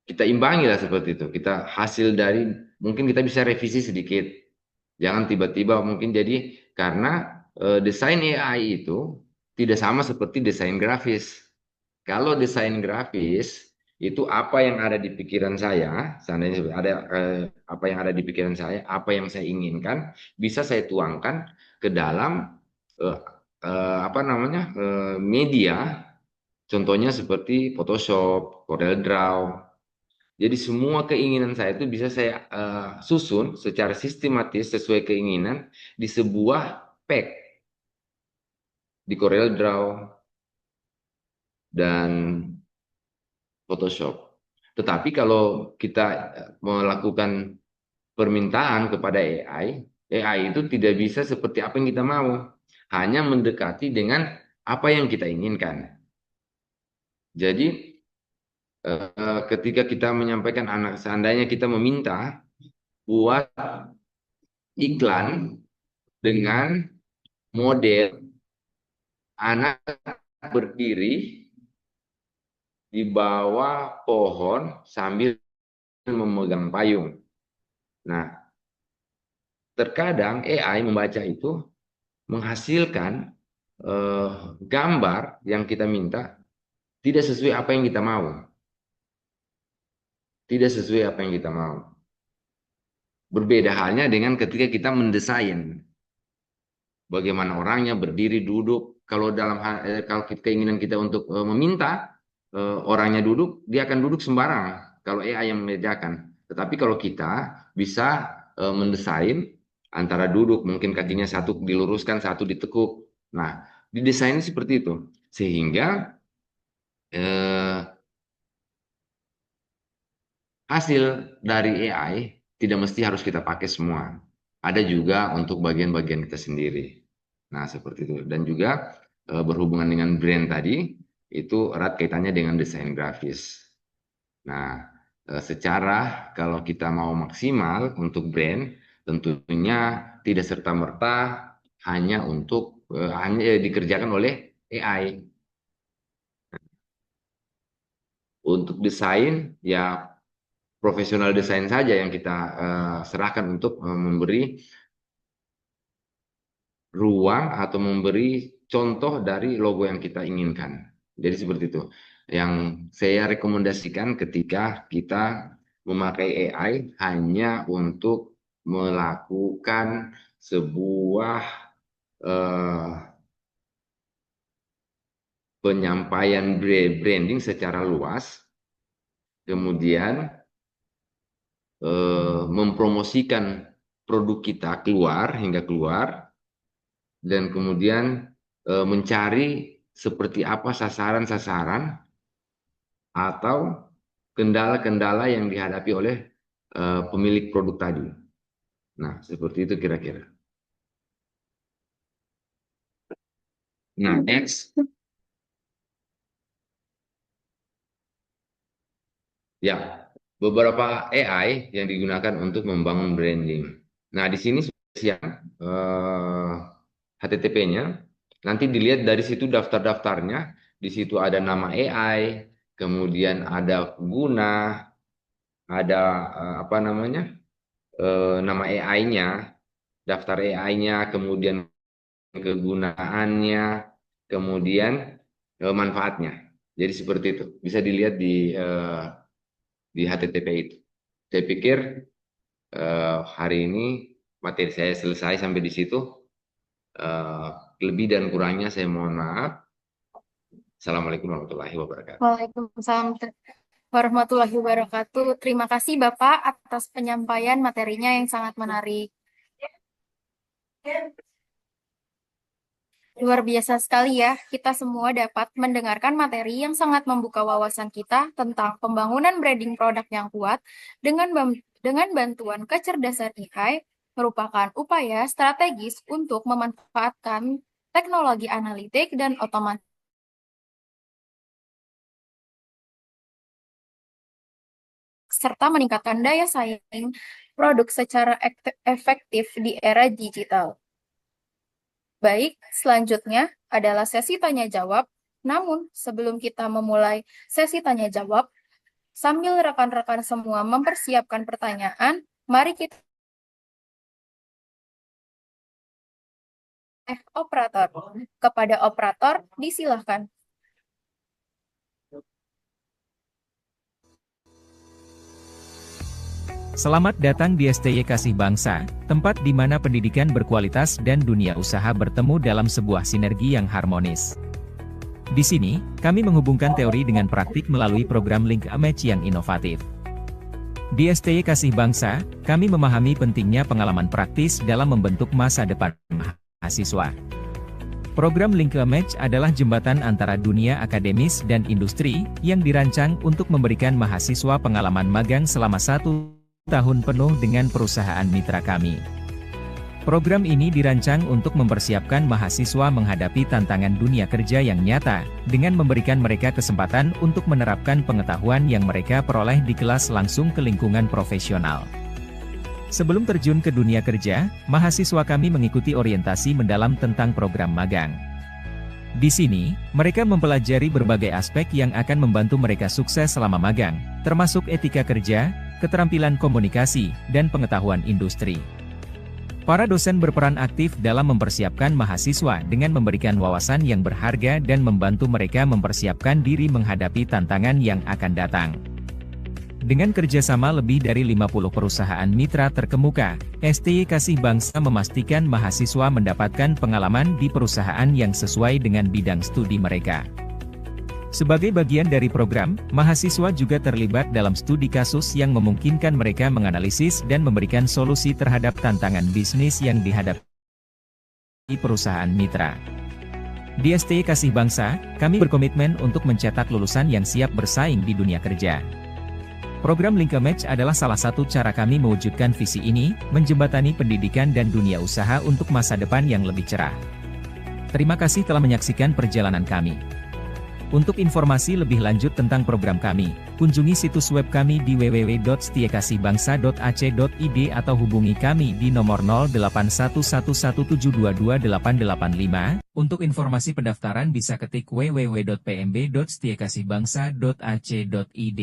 kita imbangi lah seperti itu. Kita hasil dari mungkin kita bisa revisi sedikit. Jangan tiba-tiba mungkin jadi karena desain AI itu tidak sama seperti desain grafis. Kalau desain grafis itu apa yang ada di pikiran saya, seandainya ada apa yang ada di pikiran saya, apa yang saya inginkan, bisa saya tuangkan ke dalam eh, apa namanya media. Contohnya seperti Photoshop, CorelDRAW. Jadi semua keinginan saya itu bisa saya susun secara sistematis sesuai keinginan di sebuah pack di CorelDRAW dan Photoshop. Tetapi kalau kita melakukan permintaan kepada AI itu tidak bisa seperti apa yang kita mau. Hanya mendekati dengan apa yang kita inginkan. Jadi ketika kita menyampaikan anak, seandainya kita meminta buat iklan dengan model anak berdiri di bawah pohon sambil memegang payung. Nah, terkadang AI membaca itu menghasilkan gambar yang kita minta tidak sesuai apa yang kita mau. Tidak sesuai apa yang kita mau. Berbeda halnya dengan ketika kita mendesain. Bagaimana orangnya berdiri, duduk. Kalau kalau keinginan kita untuk meminta orangnya duduk, dia akan duduk sembarang. Kalau AI yang mengerjakan. Tetapi kalau kita bisa mendesain antara duduk, mungkin kakinya satu diluruskan, satu ditekuk. Nah, didesain seperti itu. Sehingga hasil dari AI tidak mesti harus kita pakai semua. Ada juga untuk bagian-bagian kita sendiri. Nah, seperti itu. Dan juga berhubungan dengan brand tadi, itu erat kaitannya dengan desain grafis. Nah, secara kalau kita mau maksimal untuk brand, tentunya tidak serta-merta hanya untuk hanya dikerjakan oleh AI. Untuk desain, ya profesional desain saja yang kita serahkan untuk memberi ruang atau memberi contoh dari logo yang kita inginkan. Jadi seperti itu. Yang saya rekomendasikan ketika kita memakai AI hanya untuk melakukan sebuah penyampaian branding secara luas, kemudian mempromosikan produk kita hingga keluar, dan kemudian mencari seperti apa sasaran-sasaran atau kendala-kendala yang dihadapi oleh pemilik produk tadi. Nah, seperti itu kira-kira. Nah, next. Ya, beberapa AI yang digunakan untuk membangun branding. Nah, di sini siang HTTP-nya. Nanti dilihat dari situ daftar-daftarnya. Di situ ada nama AI, kemudian ada pengguna, ada apa namanya nama AI-nya, daftar AI-nya, kemudian kegunaannya, kemudian manfaatnya. Jadi seperti itu. Bisa dilihat di HTTP itu. Saya pikir hari ini materi saya selesai sampai di situ. Lebih dan kurangnya saya mohon maaf. Assalamualaikum warahmatullahi wabarakatuh. Waalaikumsalam warahmatullahi wabarakatuh. Terima kasih Bapak atas penyampaian materinya yang sangat menarik. Luar biasa sekali ya, kita semua dapat mendengarkan materi yang sangat membuka wawasan kita tentang pembangunan branding produk yang kuat dengan bantuan kecerdasan AI merupakan upaya strategis untuk memanfaatkan teknologi analitik dan otomatis serta meningkatkan daya saing produk secara efektif di era digital. Baik, selanjutnya adalah sesi tanya jawab. Namun, sebelum kita memulai sesi tanya jawab, sambil rekan-rekan semua mempersiapkan pertanyaan, mari kita operator. Kepada operator, disilahkan. Selamat datang di STY Kasih Bangsa, tempat di mana pendidikan berkualitas dan dunia usaha bertemu dalam sebuah sinergi yang harmonis. Di sini, kami menghubungkan teori dengan praktik melalui program Link a Match yang inovatif. Di STY Kasih Bangsa, kami memahami pentingnya pengalaman praktis dalam membentuk masa depan mahasiswa. Program Link a Match adalah jembatan antara dunia akademis dan industri, yang dirancang untuk memberikan mahasiswa pengalaman magang selama 1 tahun penuh dengan perusahaan mitra kami. Program ini dirancang untuk mempersiapkan mahasiswa menghadapi tantangan dunia kerja yang nyata, dengan memberikan mereka kesempatan untuk menerapkan pengetahuan yang mereka peroleh di kelas langsung ke lingkungan profesional. Sebelum terjun ke dunia kerja, mahasiswa kami mengikuti orientasi mendalam tentang program magang. Di sini, mereka mempelajari berbagai aspek yang akan membantu mereka sukses selama magang, termasuk etika kerja, keterampilan komunikasi, dan pengetahuan industri. Para dosen berperan aktif dalam mempersiapkan mahasiswa dengan memberikan wawasan yang berharga dan membantu mereka mempersiapkan diri menghadapi tantangan yang akan datang. Dengan kerjasama lebih dari 50 perusahaan mitra terkemuka, STY Kasih Bangsa memastikan mahasiswa mendapatkan pengalaman di perusahaan yang sesuai dengan bidang studi mereka. Sebagai bagian dari program, mahasiswa juga terlibat dalam studi kasus yang memungkinkan mereka menganalisis dan memberikan solusi terhadap tantangan bisnis yang dihadapi perusahaan mitra. Di STY Kasih Bangsa, kami berkomitmen untuk mencetak lulusan yang siap bersaing di dunia kerja. Program Link a Match adalah salah satu cara kami mewujudkan visi ini, menjembatani pendidikan dan dunia usaha untuk masa depan yang lebih cerah. Terima kasih telah menyaksikan perjalanan kami. Untuk informasi lebih lanjut tentang program kami, kunjungi situs web kami di www.setyakasihbangsa.ac.id atau hubungi kami di nomor 081117228885. Untuk informasi pendaftaran bisa ketik www.pmb.setyakasihbangsa.ac.id.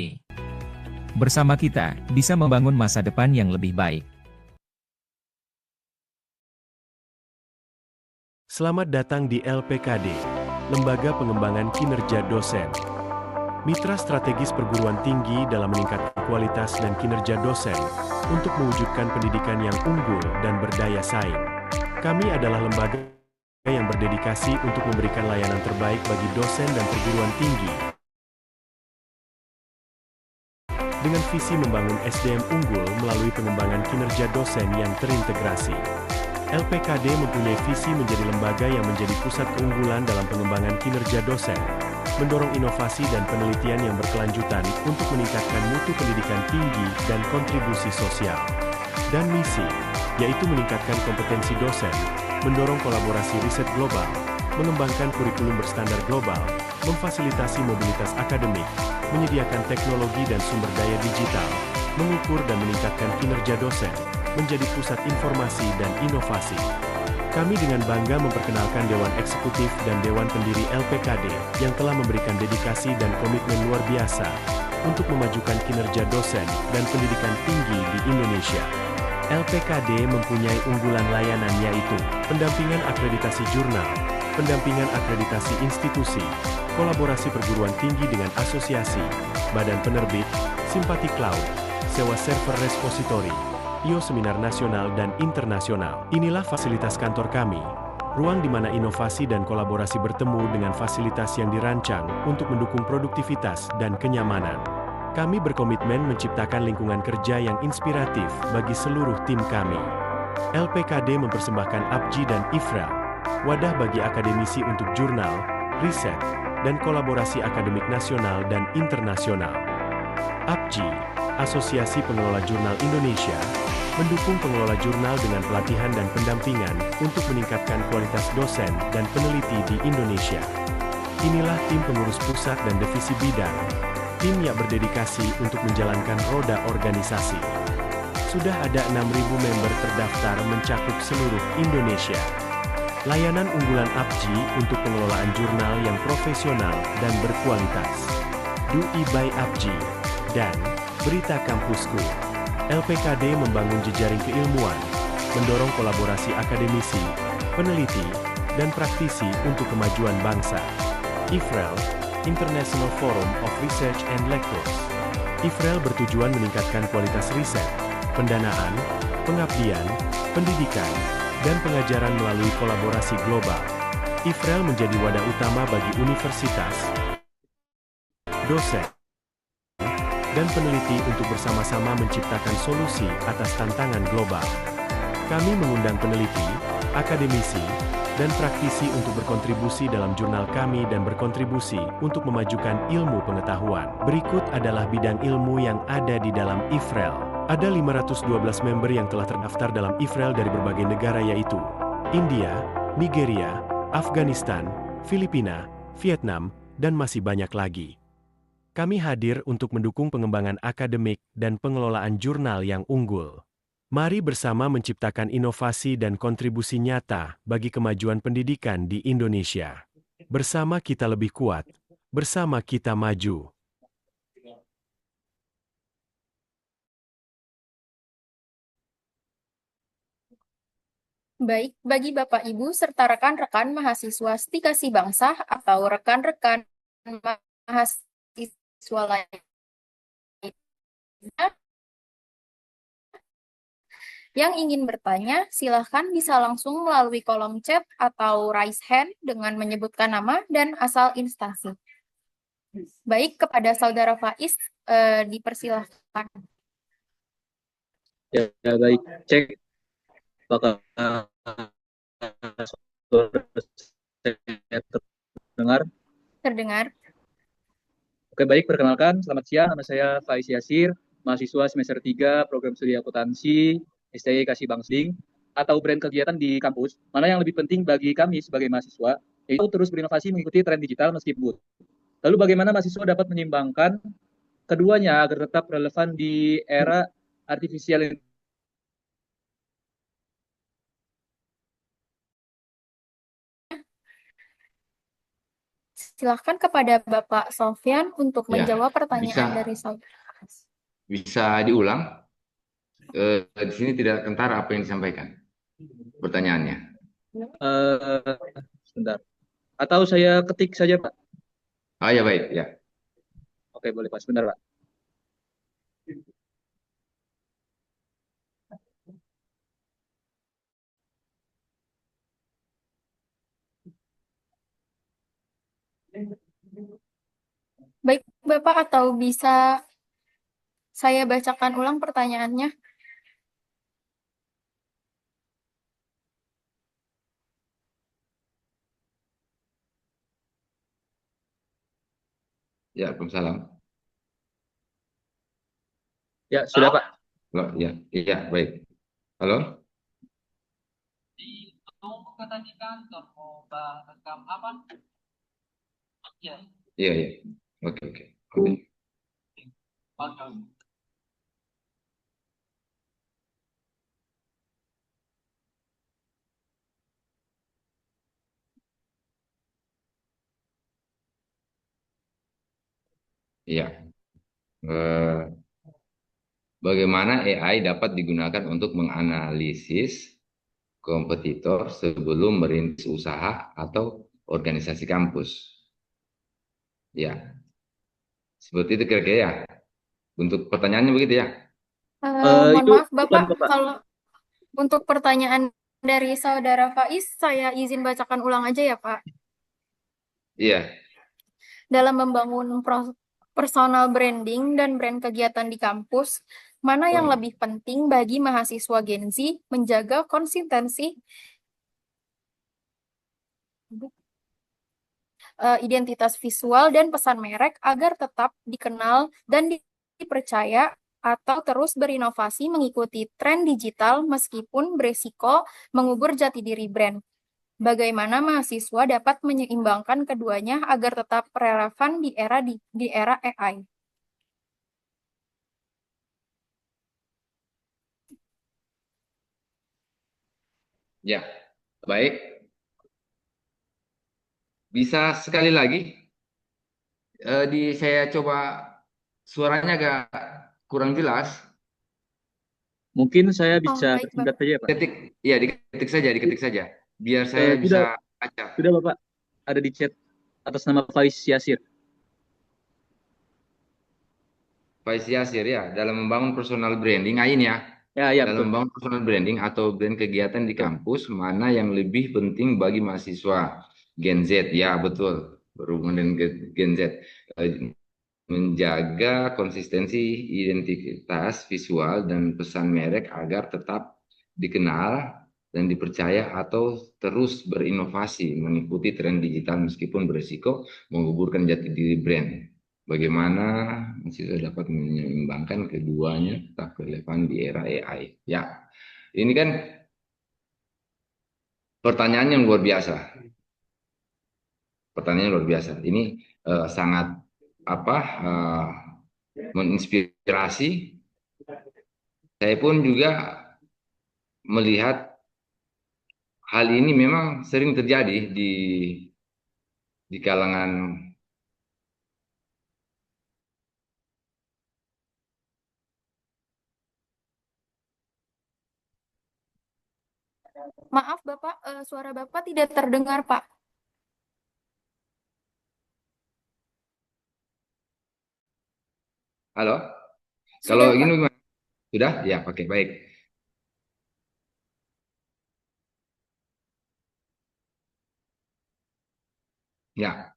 Bersama kita, bisa membangun masa depan yang lebih baik. Selamat datang di LPKD, Lembaga Pengembangan Kinerja Dosen. Mitra strategis perguruan tinggi dalam meningkatkan kualitas dan kinerja dosen, untuk mewujudkan pendidikan yang unggul dan berdaya saing. Kami adalah lembaga yang berdedikasi untuk memberikan layanan terbaik bagi dosen dan perguruan tinggi, dengan visi membangun SDM unggul melalui pengembangan kinerja dosen yang terintegrasi. LPKD mempunyai visi menjadi lembaga yang menjadi pusat keunggulan dalam pengembangan kinerja dosen, mendorong inovasi dan penelitian yang berkelanjutan untuk meningkatkan mutu pendidikan tinggi dan kontribusi sosial. Dan misi, yaitu meningkatkan kompetensi dosen, mendorong kolaborasi riset global, mengembangkan kurikulum berstandar global, memfasilitasi mobilitas akademik, menyediakan teknologi dan sumber daya digital, mengukur dan meningkatkan kinerja dosen, menjadi pusat informasi dan inovasi. Kami dengan bangga memperkenalkan Dewan Eksekutif dan Dewan Pendiri LPKD yang telah memberikan dedikasi dan komitmen luar biasa untuk memajukan kinerja dosen dan pendidikan tinggi di Indonesia. LPKD mempunyai unggulan layanan yaitu pendampingan akreditasi jurnal, pendampingan akreditasi institusi, kolaborasi perguruan tinggi dengan asosiasi, badan penerbit, simpati cloud, sewa server repository, IO seminar nasional dan internasional. Inilah fasilitas kantor kami, ruang di mana inovasi dan kolaborasi bertemu dengan fasilitas yang dirancang untuk mendukung produktivitas dan kenyamanan. Kami berkomitmen menciptakan lingkungan kerja yang inspiratif bagi seluruh tim kami. LPKD mempersembahkan APJI dan IFRA, wadah bagi akademisi untuk jurnal, riset, dan kolaborasi akademik nasional dan internasional. APJI, Asosiasi Pengelola Jurnal Indonesia, mendukung pengelola jurnal dengan pelatihan dan pendampingan untuk meningkatkan kualitas dosen dan peneliti di Indonesia. Inilah tim pengurus pusat dan divisi bidang. tim yang berdedikasi untuk menjalankan roda organisasi. Sudah ada 6.000 member terdaftar mencakup seluruh Indonesia. Layanan unggulan APJI untuk pengelolaan jurnal yang profesional dan berkualitas. DUI by APJI dan Berita Kampusku. LPKD membangun jejaring keilmuan, mendorong kolaborasi akademisi, peneliti, dan praktisi untuk kemajuan bangsa. IFREL, International Forum of Research and Lectures. IFREL bertujuan meningkatkan kualitas riset, pendanaan, pengabdian, pendidikan, dan pengajaran melalui kolaborasi global. IFREL menjadi wadah utama bagi universitas, dosen, dan peneliti untuk bersama-sama menciptakan solusi atas tantangan global. Kami mengundang peneliti, akademisi, dan praktisi untuk berkontribusi dalam jurnal kami dan berkontribusi untuk memajukan ilmu pengetahuan. Berikut adalah bidang ilmu yang ada di dalam IFREL. Ada 512 member yang telah terdaftar dalam IFREL dari berbagai negara yaitu India, Nigeria, Afghanistan, Filipina, Vietnam, dan masih banyak lagi. Kami hadir untuk mendukung pengembangan akademik dan pengelolaan jurnal yang unggul. Mari bersama menciptakan inovasi dan kontribusi nyata bagi kemajuan pendidikan di Indonesia. Bersama kita lebih kuat, bersama kita maju. Baik, bagi Bapak Ibu serta rekan-rekan mahasiswa Stikasi Bangsa atau rekan-rekan mahasiswa lainnya yang ingin bertanya, silahkan bisa langsung melalui kolom chat atau raise hand dengan menyebutkan nama dan asal instansi. Baik, kepada Saudara Faiz, dipersilahkan. Ya, baik. Cek. Apakah saya terdengar? Terdengar. Oke, baik. Perkenalkan, selamat siang. Nama saya Faiz Yasir, mahasiswa semester 3 Program Studi Akuntansi STI Kasih Bangsding, atau brand kegiatan di kampus. Mana yang lebih penting bagi kami sebagai mahasiswa, yaitu terus berinovasi mengikuti tren digital meskipun. Lalu bagaimana mahasiswa dapat menyeimbangkan keduanya agar tetap relevan di era artificial intelligence? Silahkan kepada Bapak Sofyan untuk Ya, menjawab pertanyaan bisa. dari saudara. Bisa diulang? Di sini tidak kentara apa yang disampaikan pertanyaannya. Sebentar. Atau saya ketik saja, Pak? Ah ya, baik ya. Oke, boleh Pak. Sebentar, Pak. Baik, Bapak, atau bisa saya bacakan ulang pertanyaannya? Ya, Waalaikumsalam. Ya, sudah, Pak. Halo, ya, iya, baik. Halo? Iya, iya. Oke, oke. Oke. Iya. Bagaimana AI dapat digunakan untuk menganalisis kompetitor sebelum merintis usaha atau organisasi kampus? Ya, seperti itu kira-kira ya. Untuk pertanyaannya begitu ya. Mohon Itu maaf, Bapak, bukan, Pak. kalau untuk pertanyaan dari saudara Faiz, saya izin bacakan ulang aja ya, Pak. Iya, Dalam membangun personal branding dan brand kegiatan di kampus, mana yang lebih penting bagi mahasiswa Gen Z menjaga konsistensi identitas visual dan pesan merek agar tetap dikenal dan dipercaya atau terus berinovasi mengikuti tren digital meskipun beresiko mengubur jati diri brand. Bagaimana mahasiswa dapat menyeimbangkan keduanya agar tetap relevan di era AI? Ya, baik. Bisa sekali lagi saya coba suaranya agak kurang jelas. Mungkin saya Oh, bisa baik, singkat Bapak. saja ya, Pak. Ketik, ya diketik saja, biar saya Sudah, bisa baca. sudah Bapak ada di chat atas nama Faiz Yasir. Faiz Yasir ya, dalam membangun personal branding, ini ya. Ya, ya Dalam betul, membangun personal branding atau brand kegiatan di betul. kampus, mana yang lebih penting bagi mahasiswa Gen Z? Ya, betul. Berhubungan dengan Gen Z. Eh, Menjaga konsistensi identitas visual dan pesan merek agar tetap dikenal dan dipercaya atau terus berinovasi mengikuti tren digital meskipun berisiko menggugurkan jati diri brand. Bagaimana mahasiswa dapat menyeimbangkan keduanya tetap relevan di era AI? Ya, ini kan pertanyaan yang luar biasa. Pertanyaan luar biasa. Ini sangat apa? Menginspirasi. Saya pun juga melihat hal ini memang sering terjadi di kalangan. Maaf, Bapak, suara Bapak tidak terdengar, Pak. Halo, kalau Sudah, gini Pak. gimana? Sudah? Ya, oke, baik. Ya,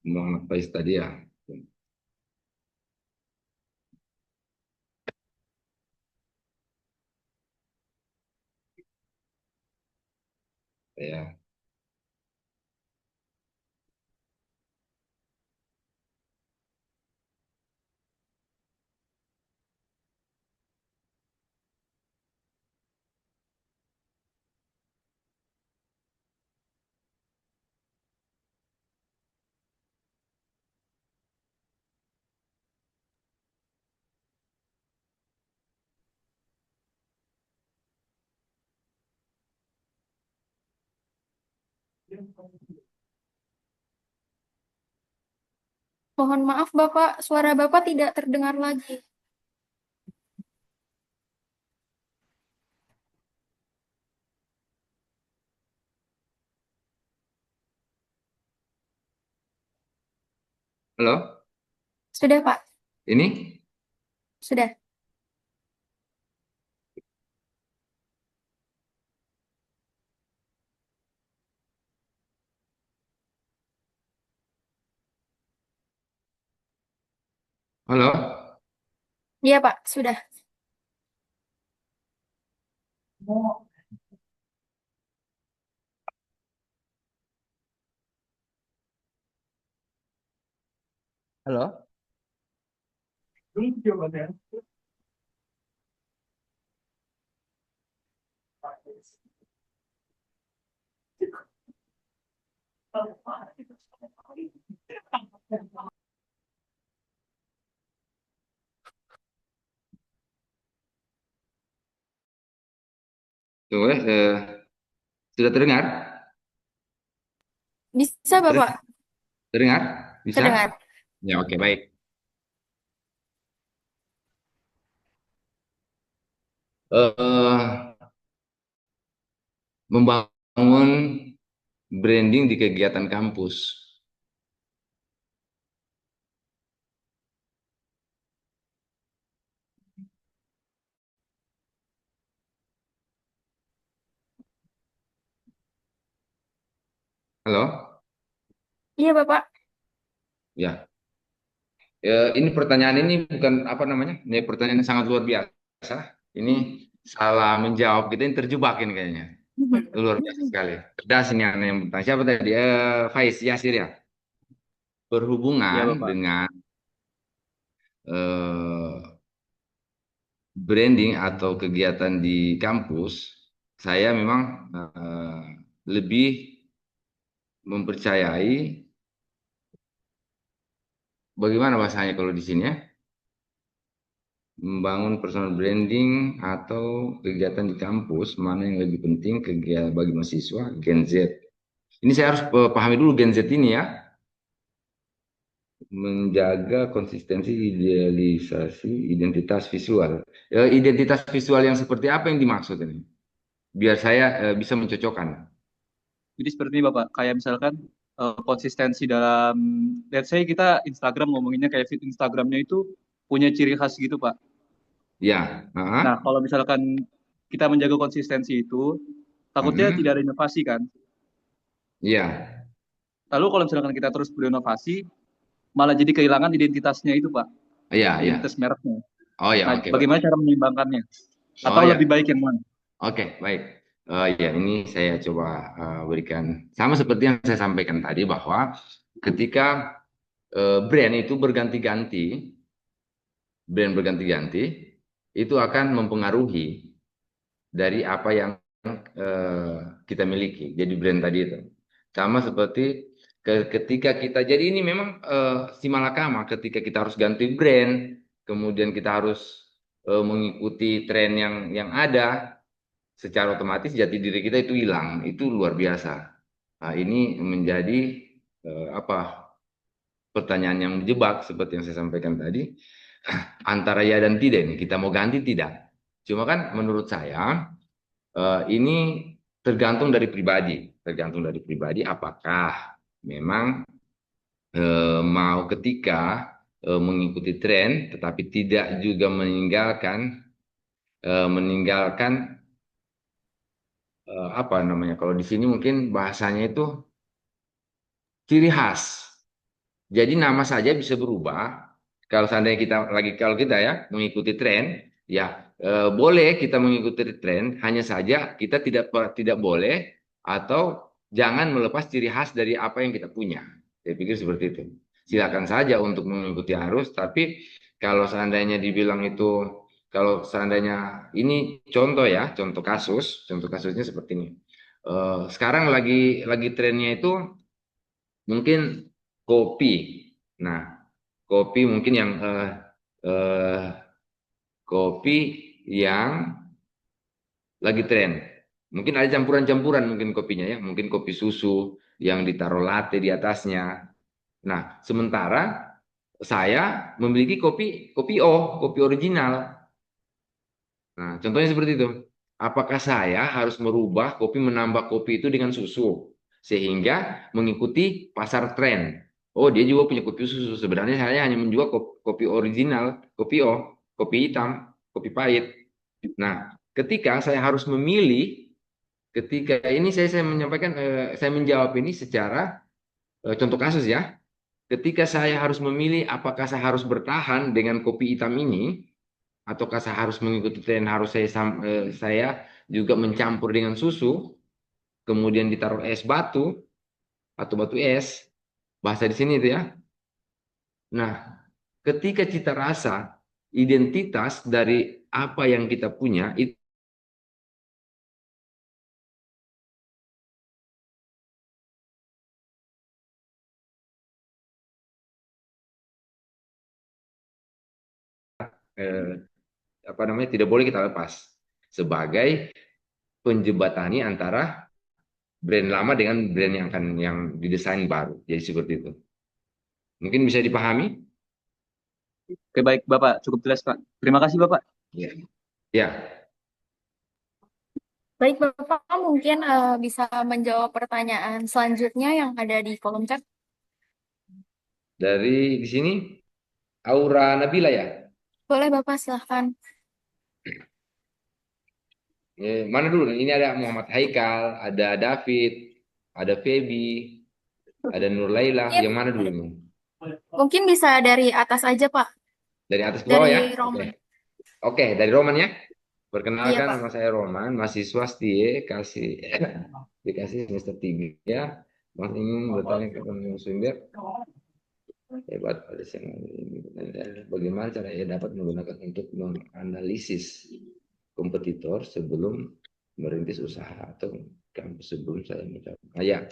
Muhammad Faiz tadi ya. Ya. Mohon maaf, Bapak, suara Bapak tidak terdengar lagi. Halo, Sudah, Pak. ini? Sudah. Halo, Iya, Pak. Sudah. halo. Tuh, sudah terdengar? Bisa, Bapak. Terdengar? Bisa? Terdengar. Ya, oke, baik. Eh, Membangun branding di kegiatan kampus. Halo? Iya, Bapak. Ya. Ini pertanyaan ini bukan apa namanya? Ini pertanyaan yang sangat luar biasa. Ini salah menjawab, kita ini terjebak ini kayaknya. Luar biasa sekali. Cerdas ini yang bertanya. Siapa tadi? Faiz Yasir ya. Ya Berhubungan Bapak. dengan eh, branding atau kegiatan di kampus, saya memang lebih mempercayai, bagaimana bahasanya kalau di sini ya? membangun personal branding atau kegiatan di kampus, mana yang lebih penting bagi mahasiswa Gen Z. Ini saya harus pahami dulu Gen Z ini ya. Menjaga konsistensi idealisasi identitas visual. Identitas visual yang seperti apa yang dimaksud ini? Biar saya bisa mencocokkan. Jadi seperti ini Bapak, kayak misalkan konsistensi dalam, let's say kita Instagram ngomonginnya kayak feed Instagramnya itu punya ciri khas gitu Pak. Ya, Nah, kalau misalkan kita menjaga konsistensi itu, takutnya tidak ada inovasi kan. ya, Lalu kalau misalkan kita terus berinovasi, malah jadi kehilangan identitasnya itu Pak, ya, ya. identitas mereknya. Oh ya, Nah, oke, bagaimana cara menyeimbangkannya? Oh Atau ya, lebih baik yang mana? oke, baik. Ya, ini saya coba berikan sama seperti yang saya sampaikan tadi bahwa ketika brand itu berganti-ganti, itu akan mempengaruhi dari apa yang kita miliki. Jadi brand tadi itu sama seperti ketika kita, jadi ini memang si malakama ketika kita harus ganti brand, kemudian kita harus mengikuti tren yang ada, secara otomatis jati diri kita itu hilang, itu luar biasa. Nah, ini menjadi pertanyaan yang menjebak seperti yang saya sampaikan tadi, antara ya dan tidak, ini kita mau ganti tidak. Cuma kan menurut saya ini tergantung dari pribadi apakah memang mau ketika mengikuti tren tetapi tidak juga meninggalkan apa namanya, kalau di sini mungkin bahasanya itu ciri khas. Jadi nama saja bisa berubah. Kalau seandainya kalau kita ya mengikuti tren, ya boleh kita mengikuti tren, hanya saja kita tidak boleh atau jangan melepas ciri khas dari apa yang kita punya. Saya pikir seperti itu. Silakan saja untuk mengikuti arus, tapi kalau seandainya dibilang itu, kalau seandainya ini contoh ya, contoh kasusnya seperti ini. Sekarang lagi trennya itu mungkin kopi. Nah, kopi mungkin yang eh, kopi yang lagi tren. Mungkin ada campuran-campuran mungkin kopinya ya, mungkin kopi susu yang ditaruh latte di atasnya. Nah, sementara saya memiliki kopi original. Nah, contohnya seperti itu. Apakah saya harus merubah menambah kopi itu dengan susu sehingga mengikuti pasar tren? Oh, dia juga punya kopi susu. Sebenarnya saya hanya menjual kopi original, kopi hitam, kopi pahit. Nah, ketika saya harus memilih, ketika ini saya menyampaikan, saya menjawab ini secara contoh kasus ya. Ketika saya harus memilih apakah saya harus bertahan dengan kopi hitam ini, ataukah saya harus mengikuti tren, harus saya juga mencampur dengan susu, kemudian ditaruh es batu atau batu es, bahasa di sini itu ya. Nah, ketika cita rasa, identitas dari apa yang kita punya itu apa namanya, tidak boleh kita lepas sebagai penjembatani antara brand lama dengan brand yang didesain baru. Jadi seperti itu. Mungkin bisa dipahami? Oke, baik Bapak, cukup jelas Pak. Terima kasih Bapak. Ya. Ya. Baik, Bapak mungkin bisa menjawab pertanyaan selanjutnya yang ada di kolom chat. Dari di sini Aura Nabila ya. Boleh Bapak, silahkan. Mana dulu? Ini ada Muhammad Haikal, ada David, ada Feby, ada Nur Laila. Mungkin, Yang mana dulu nih? mungkin bisa dari atas aja, Pak. Dari atas ke bawah ya? Dari Roman. Oke, dari Roman ya. Iya, Perkenalkan, Pak. nama saya Roman, mahasiswa STIE dikasih semester 3 ya. Mas ingin bertanya ke Bang Sumber, hebat pada ini. Bagaimana cara ia dapat menggunakan untuk menganalisis kompetitor sebelum merintis usaha atau kampus sebelum saya mencapai. Nah, ya,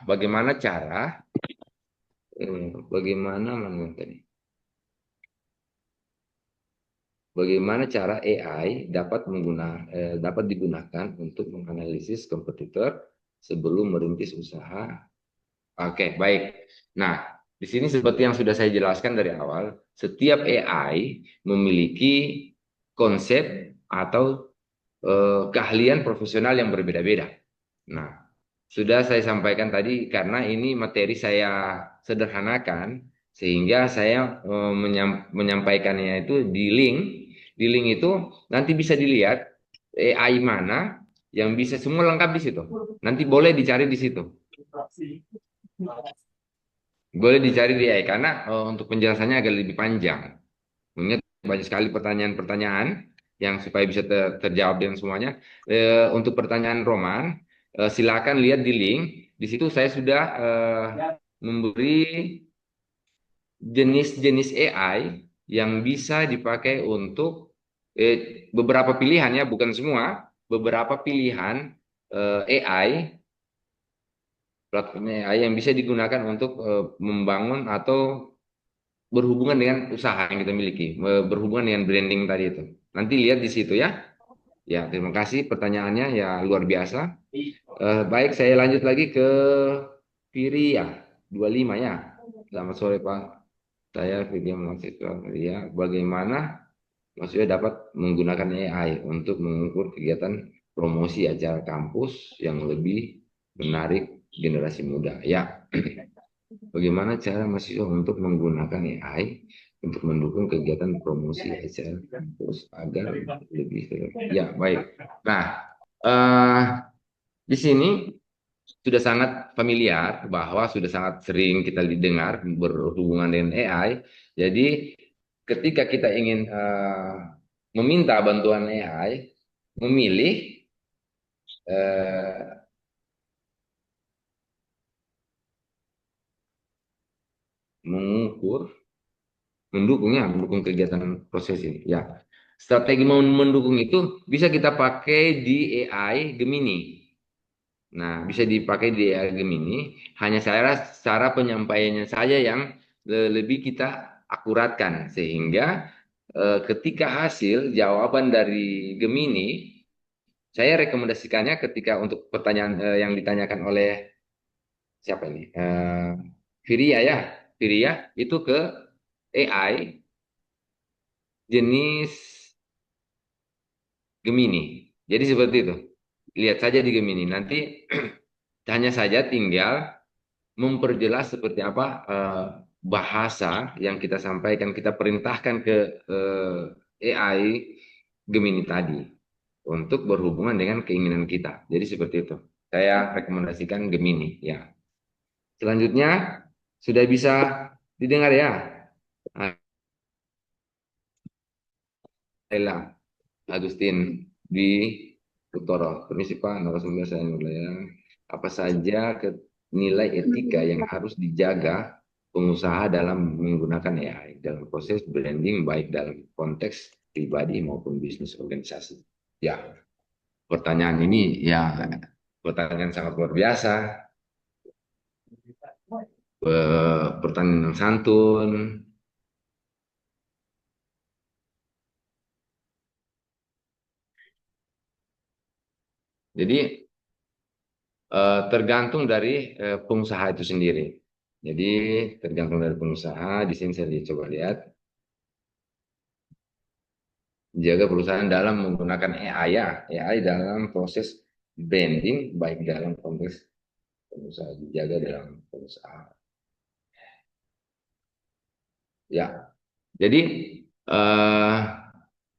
bagaimana cara, bagaimana mana tadi? bagaimana cara AI dapat digunakan untuk menganalisis kompetitor sebelum merintis usaha. Oke, baik. Nah, di sini seperti yang sudah saya jelaskan dari awal, setiap AI memiliki konsep atau keahlian profesional yang berbeda-beda. Nah, sudah saya sampaikan tadi karena ini materi saya sederhanakan sehingga saya menyampaikannya itu di link. Di link itu nanti bisa dilihat AI mana yang bisa semua lengkap di situ. Nanti boleh dicari di situ. Boleh dicari di AI karena untuk penjelasannya agak lebih panjang. Mengingat banyak sekali pertanyaan-pertanyaan yang supaya bisa terjawab dengan semuanya. Untuk pertanyaan Roman, silakan lihat di link. Di situ saya sudah memberi jenis-jenis AI yang bisa dipakai untuk beberapa pilihan ya, bukan semua, beberapa pilihan AI, platform AI yang bisa digunakan untuk membangun atau berhubungan dengan usaha yang kita miliki, berhubungan dengan branding tadi itu. Nanti lihat di situ ya. Ya, terima kasih pertanyaannya ya luar biasa. Baik, saya lanjut lagi ke Firia 25 ya. Selamat sore Pak. Saya Firia mahasiswa ya. Bagaimana maksudnya dapat menggunakan AI untuk mengukur kegiatan promosi acara kampus yang lebih menarik generasi muda. Ya. Bagaimana cara mahasiswa untuk menggunakan AI untuk mendukung kegiatan promosi acara kampus agar lebih ya baik. Nah, di sini sudah sangat familiar bahwa sudah sangat sering kita didengar berhubungan dengan AI. Jadi ketika kita ingin meminta bantuan AI, memilih mengukur mendukung kegiatan proses ini. Ya, strategi mendukung itu bisa kita pakai di AI Gemini. Nah, bisa dipakai di AI Gemini. Hanya cara penyampaiannya saja yang lebih kita akuratkan sehingga ketika hasil jawaban dari Gemini, saya rekomendasikannya ketika untuk pertanyaan yang ditanyakan oleh siapa ini? Firia ya, Firia itu ke AI jenis Gemini. Jadi seperti itu. Lihat saja di Gemini. Nanti hanya saja tinggal memperjelas seperti apa bahasa yang kita sampaikan, kita perintahkan ke AI Gemini tadi untuk berhubungan dengan keinginan kita. Jadi seperti itu. Saya rekomendasikan Gemini ya. Selanjutnya sudah bisa didengar ya. Ella Agustin di Utoro. Permisi Pak, narasumber saya mulai. Apa saja nilai etika yang harus dijaga pengusaha dalam menggunakan AI dalam proses branding baik dalam konteks pribadi maupun bisnis organisasi? Ya, pertanyaan ini ya pertanyaan sangat luar biasa. Pertanyaan yang santun. Jadi tergantung dari pengusaha itu sendiri. Jadi tergantung dari pengusaha. Di sini saya coba lihat. Jaga perusahaan dalam menggunakan AI ya. AI dalam proses branding baik dalam konteks pengusaha, dijaga dalam pengusaha. Ya. Jadi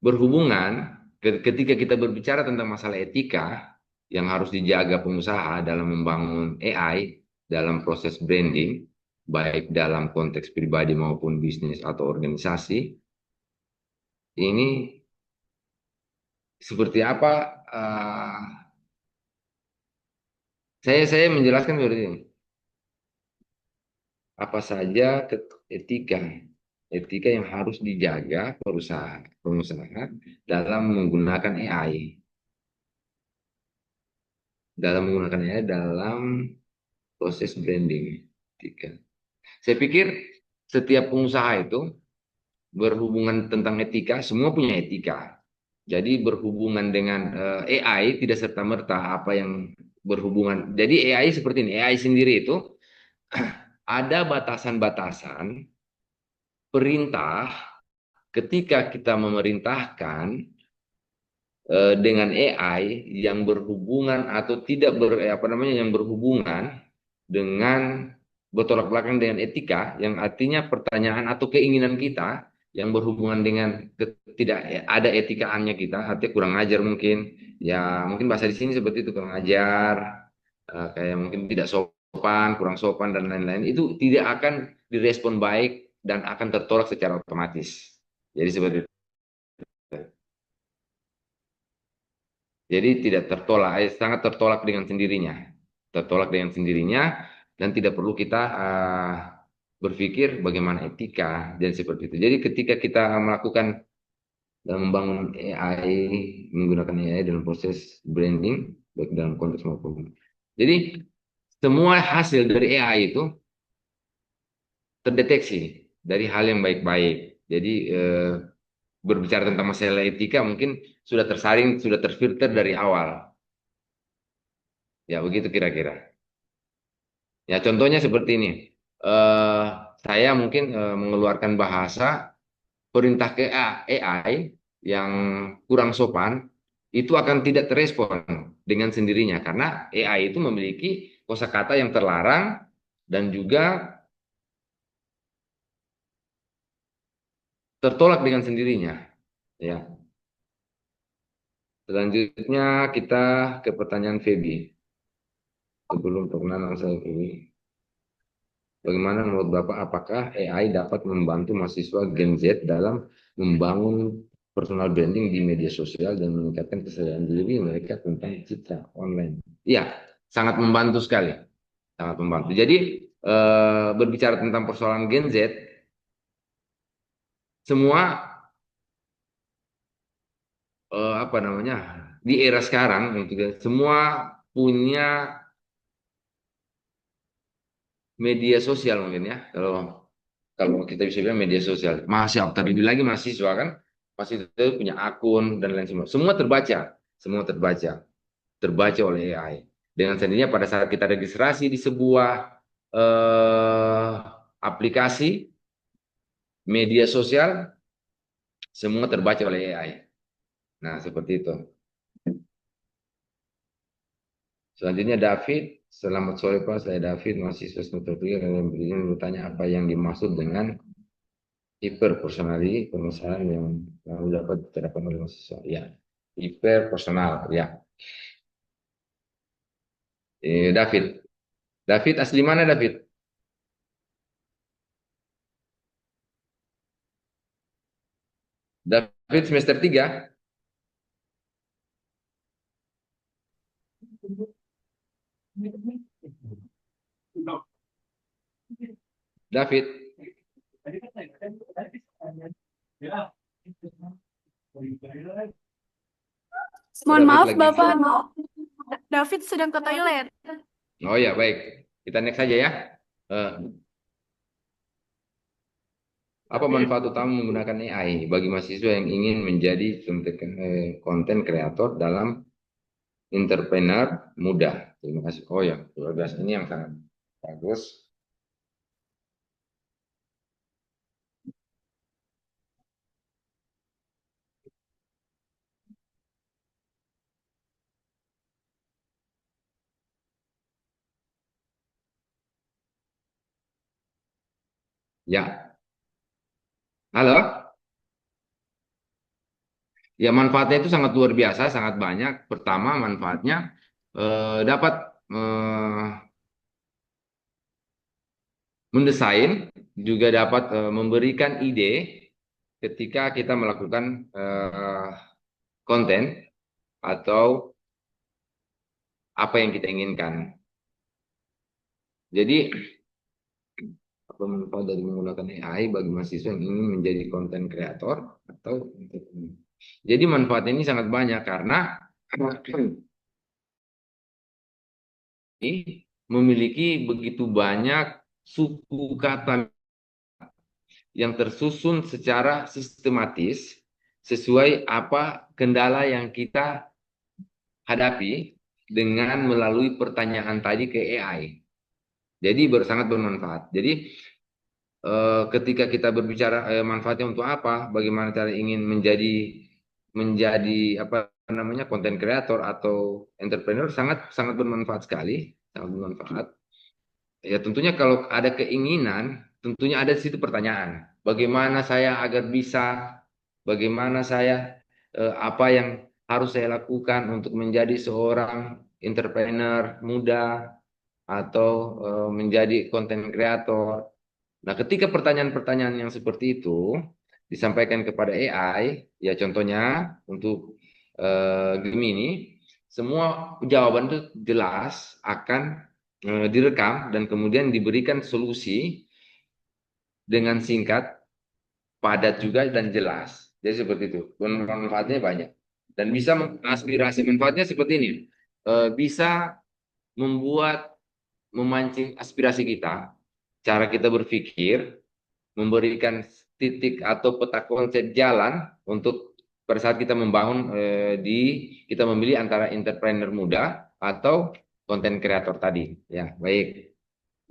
berhubungan ketika kita berbicara tentang masalah etika yang harus dijaga pengusaha dalam membangun AI dalam proses branding, baik dalam konteks pribadi maupun bisnis atau organisasi, ini seperti apa? Saya menjelaskan seperti ini. Apa saja etika yang harus dijaga pengusaha dalam menggunakan AI. Dalam proses branding. Saya pikir setiap pengusaha itu berhubungan tentang etika, semua punya etika. Jadi berhubungan dengan AI tidak serta-merta apa yang berhubungan. Jadi AI seperti ini, AI sendiri itu ada batasan-batasan perintah ketika kita memerintahkan dengan AI yang berhubungan atau tidak yang berhubungan dengan bertolak belakang dengan etika, yang artinya pertanyaan atau keinginan kita yang berhubungan dengan tidak ada etikaannya kita, artinya kurang ajar mungkin, ya mungkin bahasa di sini seperti itu, kurang ajar, kayak mungkin tidak sopan, kurang sopan dan lain-lain, itu tidak akan direspon baik dan akan tertolak secara otomatis. Jadi seperti itu. Jadi tidak tertolak, sangat tertolak dengan sendirinya. Tertolak dengan sendirinya dan tidak perlu kita berpikir bagaimana etika dan seperti itu. Jadi ketika kita melakukan dan membangun AI, menggunakan AI dalam proses branding, baik dalam konteks maupun. Jadi semua hasil dari AI itu terdeteksi dari hal yang baik-baik. Jadi berbicara tentang masalah etika mungkin sudah tersaring, sudah terfilter dari awal. Ya begitu kira-kira. Ya contohnya seperti ini. Saya mungkin mengeluarkan bahasa perintah ke AI yang kurang sopan, itu akan tidak terespon dengan sendirinya karena AI itu memiliki kosakata yang terlarang dan juga tertolak dengan sendirinya. Ya. Selanjutnya kita ke pertanyaan Feby. Sebelum perkenalan saya Feby. Bagaimana menurut Bapak, apakah AI dapat membantu mahasiswa Gen Z dalam membangun personal branding di media sosial dan meningkatkan kesadaran diri mereka tentang citra online? Iya, sangat membantu sekali. Sangat membantu. Jadi, berbicara tentang persoalan Gen Z, semua di era sekarang semua punya media sosial mungkin ya, kalau kita bisa bilang media sosial. Terlebih lagi mahasiswa kan pasti punya akun dan lain sebagainya. Semua terbaca oleh AI. Dengan sendirinya pada saat kita registrasi di sebuah aplikasi media sosial, semua terbaca oleh AI. Nah, seperti itu. Selanjutnya David, selamat sore Pak, saya David, mahasiswa semester 3 dan bertanya apa yang dimaksud dengan hiperpersonali, permasalahan yang dapat diterapkan oleh mahasiswa. Ya, hiperpersonal, ya. David, asli mana David? David semester 3. David. Mohon maaf Bapak, David sedang ke toilet. Oh ya, baik. Kita next saja ya. Apa manfaat utama menggunakan AI bagi mahasiswa yang ingin menjadi konten kreator dalam entrepreneur muda? Terima kasih. Oh ya, luar biasa, ini yang sangat bagus. Ya, halo. Ya, manfaatnya itu sangat luar biasa, sangat banyak. Pertama, manfaatnya dapat mendesain, juga dapat memberikan ide ketika kita melakukan konten atau apa yang kita inginkan. Jadi, apa manfaat dari menggunakan AI bagi mahasiswa yang ingin menjadi konten kreator atau entrepreneur? Jadi manfaatnya ini sangat banyak karena ini memiliki begitu banyak suku kata yang tersusun secara sistematis sesuai apa kendala yang kita hadapi dengan melalui pertanyaan tadi ke AI. Jadi sangat bermanfaat. Jadi ketika kita berbicara manfaatnya untuk apa, bagaimana cara ingin menjadi apa namanya content creator atau entrepreneur, sangat bermanfaat sekali, sangat bermanfaat. Ya tentunya kalau ada keinginan, tentunya ada di situ pertanyaan. Bagaimana saya agar bisa, bagaimana saya, apa yang harus saya lakukan untuk menjadi seorang entrepreneur muda atau menjadi content creator. Nah, ketika pertanyaan-pertanyaan yang seperti itu disampaikan kepada AI, ya contohnya untuk Gemini, semua jawaban itu jelas akan direkam dan kemudian diberikan solusi dengan singkat, padat juga dan jelas. Jadi seperti itu. Manfaatnya banyak. Dan bisa mengaspirasi, manfaatnya seperti ini. Bisa memancing aspirasi kita, cara kita berpikir, memberikan titik atau peta konsep jalan untuk pada saat kita membangun kita memilih antara entrepreneur muda atau konten kreator tadi. Ya, baik.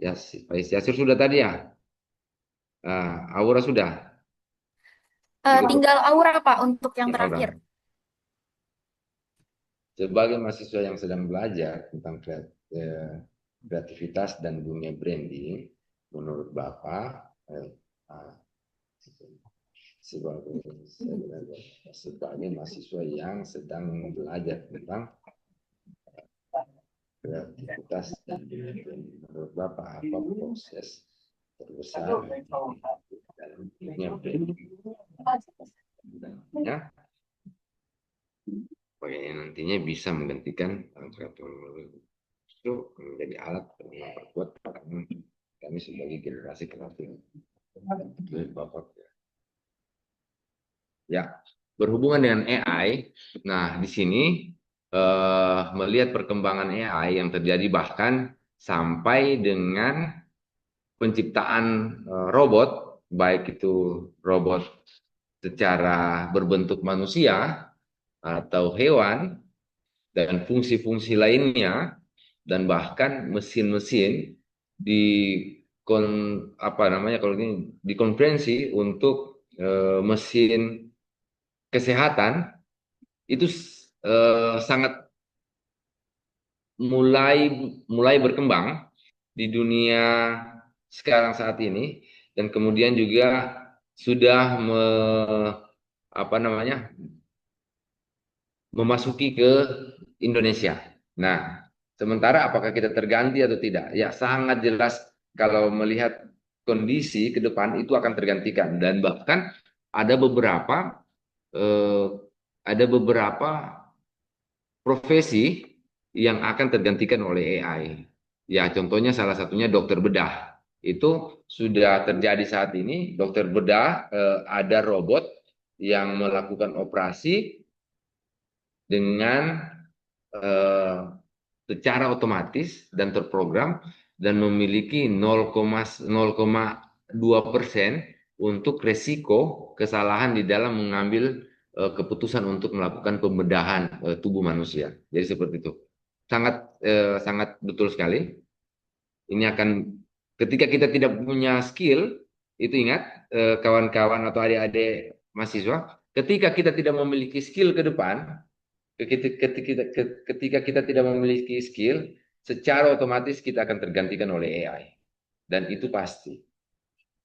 Ya, Pak Yasir sudah tadi ya. Aura sudah. Tinggal Aura, Pak, untuk yang Ya, Aura. terakhir. Sebagai mahasiswa yang sedang belajar tentang kreativitas dan dunia branding, menurut Bapak, sebagai mahasiswa yang sedang belajar tentang kreativitas dan dunia branding, menurut Bapak apa proses terbesar dalam dunia branding? Ya, bagaimana nantinya bisa menggantikan kreator itu menjadi alat untuk memperkuat kami sebagai generasi kreatif. Bapak. Ya, berhubungan dengan AI. Nah, di sini melihat perkembangan AI yang terjadi bahkan sampai dengan penciptaan robot, baik itu robot secara berbentuk manusia atau hewan dan fungsi-fungsi lainnya, dan bahkan mesin-mesin dikonferensi untuk mesin kesehatan itu sangat mulai berkembang di dunia sekarang saat ini, dan kemudian juga sudah memasuki ke Indonesia. Nah, sementara apakah kita terganti atau tidak? Ya, sangat jelas kalau melihat kondisi ke depan itu akan tergantikan, dan bahkan ada beberapa profesi yang akan tergantikan oleh AI. Ya, contohnya salah satunya dokter bedah. Itu sudah terjadi saat ini. Dokter bedah ada robot yang melakukan operasi dengan secara otomatis dan terprogram, dan memiliki 0,2% untuk resiko kesalahan di dalam mengambil keputusan untuk melakukan pembedahan tubuh manusia. Jadi seperti itu. Sangat betul sekali. Ini akan, ketika kita tidak punya skill, itu ingat kawan-kawan atau adik-adik mahasiswa, ketika kita tidak memiliki skill ke depan, ketika kita tidak memiliki skill, secara otomatis kita akan tergantikan oleh AI. Dan itu pasti.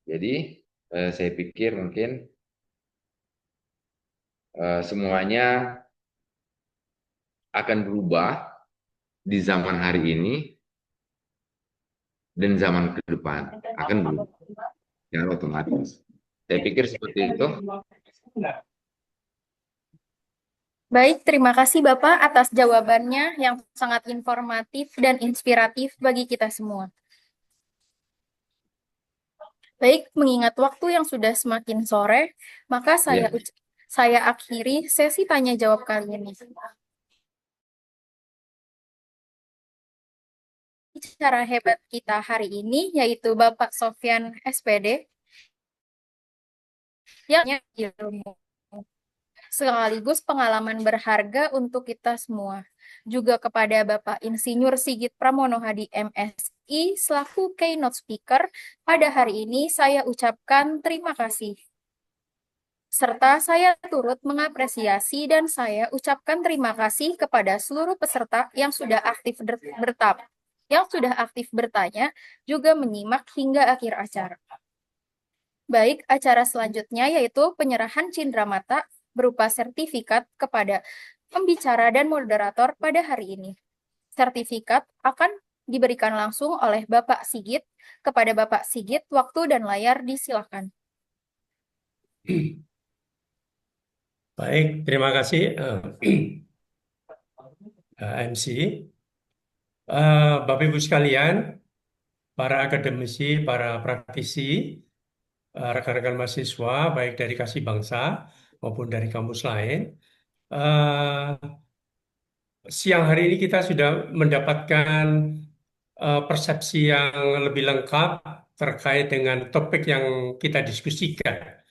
Jadi saya pikir mungkin semuanya akan berubah di zaman hari ini, dan zaman ke depan akan berubah secara otomatis. Saya pikir seperti itu. Baik, terima kasih Bapak atas jawabannya yang sangat informatif dan inspiratif bagi kita semua. Baik, mengingat waktu yang sudah semakin sore, maka saya akhiri sesi tanya jawab kali ini. Cara hebat kita hari ini yaitu Bapak Sofyan SPD. yang ilmu, sekaligus pengalaman berharga untuk kita semua. Juga kepada Bapak Insinyur Sigit Pramono Hadi MSI selaku keynote speaker pada hari ini saya ucapkan terima kasih. Serta saya turut mengapresiasi dan saya ucapkan terima kasih kepada seluruh peserta yang sudah aktif bertanya, juga menyimak hingga akhir acara. Baik, acara selanjutnya yaitu penyerahan cindramata berupa sertifikat kepada pembicara dan moderator pada hari ini. Sertifikat akan diberikan langsung oleh Bapak Sigit. Kepada Bapak Sigit, waktu dan layar disilakan. Baik, terima kasih MC. Bapak Ibu sekalian, para akademisi, para praktisi, rekan-rekan mahasiswa, baik dari Kasih Bangsa maupun dari kampus lain. Siang hari ini kita sudah mendapatkan persepsi yang lebih lengkap terkait dengan topik yang kita diskusikan.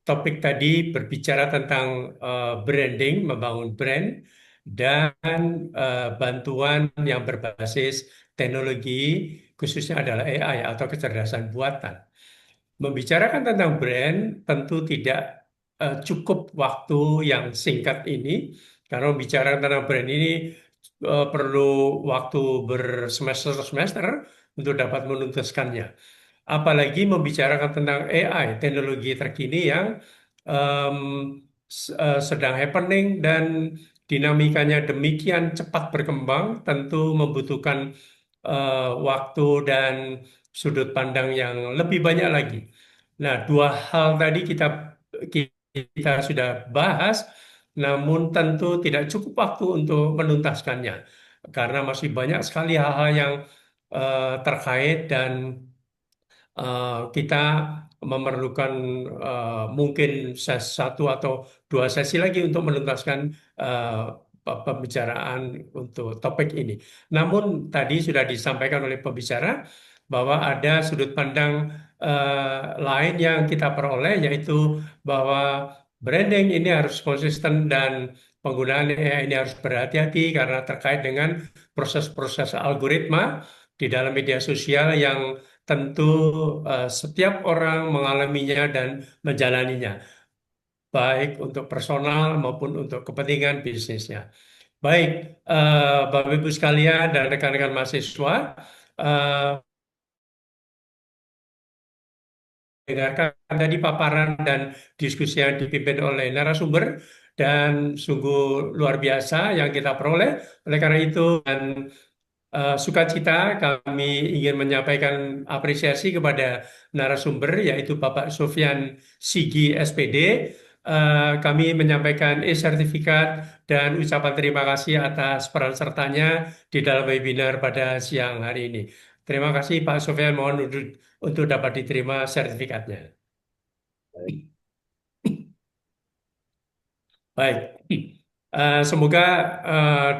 Topik tadi berbicara tentang branding, membangun brand, dan bantuan yang berbasis teknologi, khususnya adalah AI atau kecerdasan buatan. Membicarakan tentang brand tentu tidak cukup waktu yang singkat ini, karena membicarakan tentang brand ini perlu waktu bersemester-semester untuk dapat menuntaskannya. Apalagi membicarakan tentang AI, teknologi terkini yang sedang happening dan dinamikanya demikian cepat berkembang, tentu membutuhkan waktu dan sudut pandang yang lebih banyak lagi. Nah, dua hal tadi kita sudah bahas, namun tentu tidak cukup waktu untuk menuntaskannya, karena masih banyak sekali hal-hal yang terkait dan kita memerlukan mungkin satu atau dua sesi lagi untuk menuntaskan pembicaraan untuk topik ini. Namun tadi sudah disampaikan oleh pembicara bahwa ada sudut pandang lain yang kita peroleh, yaitu bahwa branding ini harus konsisten dan penggunaan AI ini harus berhati-hati karena terkait dengan proses-proses algoritma di dalam media sosial yang tentu setiap orang mengalaminya dan menjalaninya, baik untuk personal maupun untuk kepentingan bisnisnya. Baik, Bapak Ibu sekalian dan rekan-rekan mahasiswa, dengarkan tadi paparan dan diskusi yang dipimpin oleh narasumber dan sungguh luar biasa yang kita peroleh. Oleh karena itu, dan sukacita kami ingin menyampaikan apresiasi kepada narasumber yaitu Bapak Sofyan Sigi SPD. Kami menyampaikan e-sertifikat dan ucapan terima kasih atas peran sertanya di dalam webinar pada siang hari ini. Terima kasih Pak Sofyan, mohon untuk dapat diterima sertifikatnya. Baik. Semoga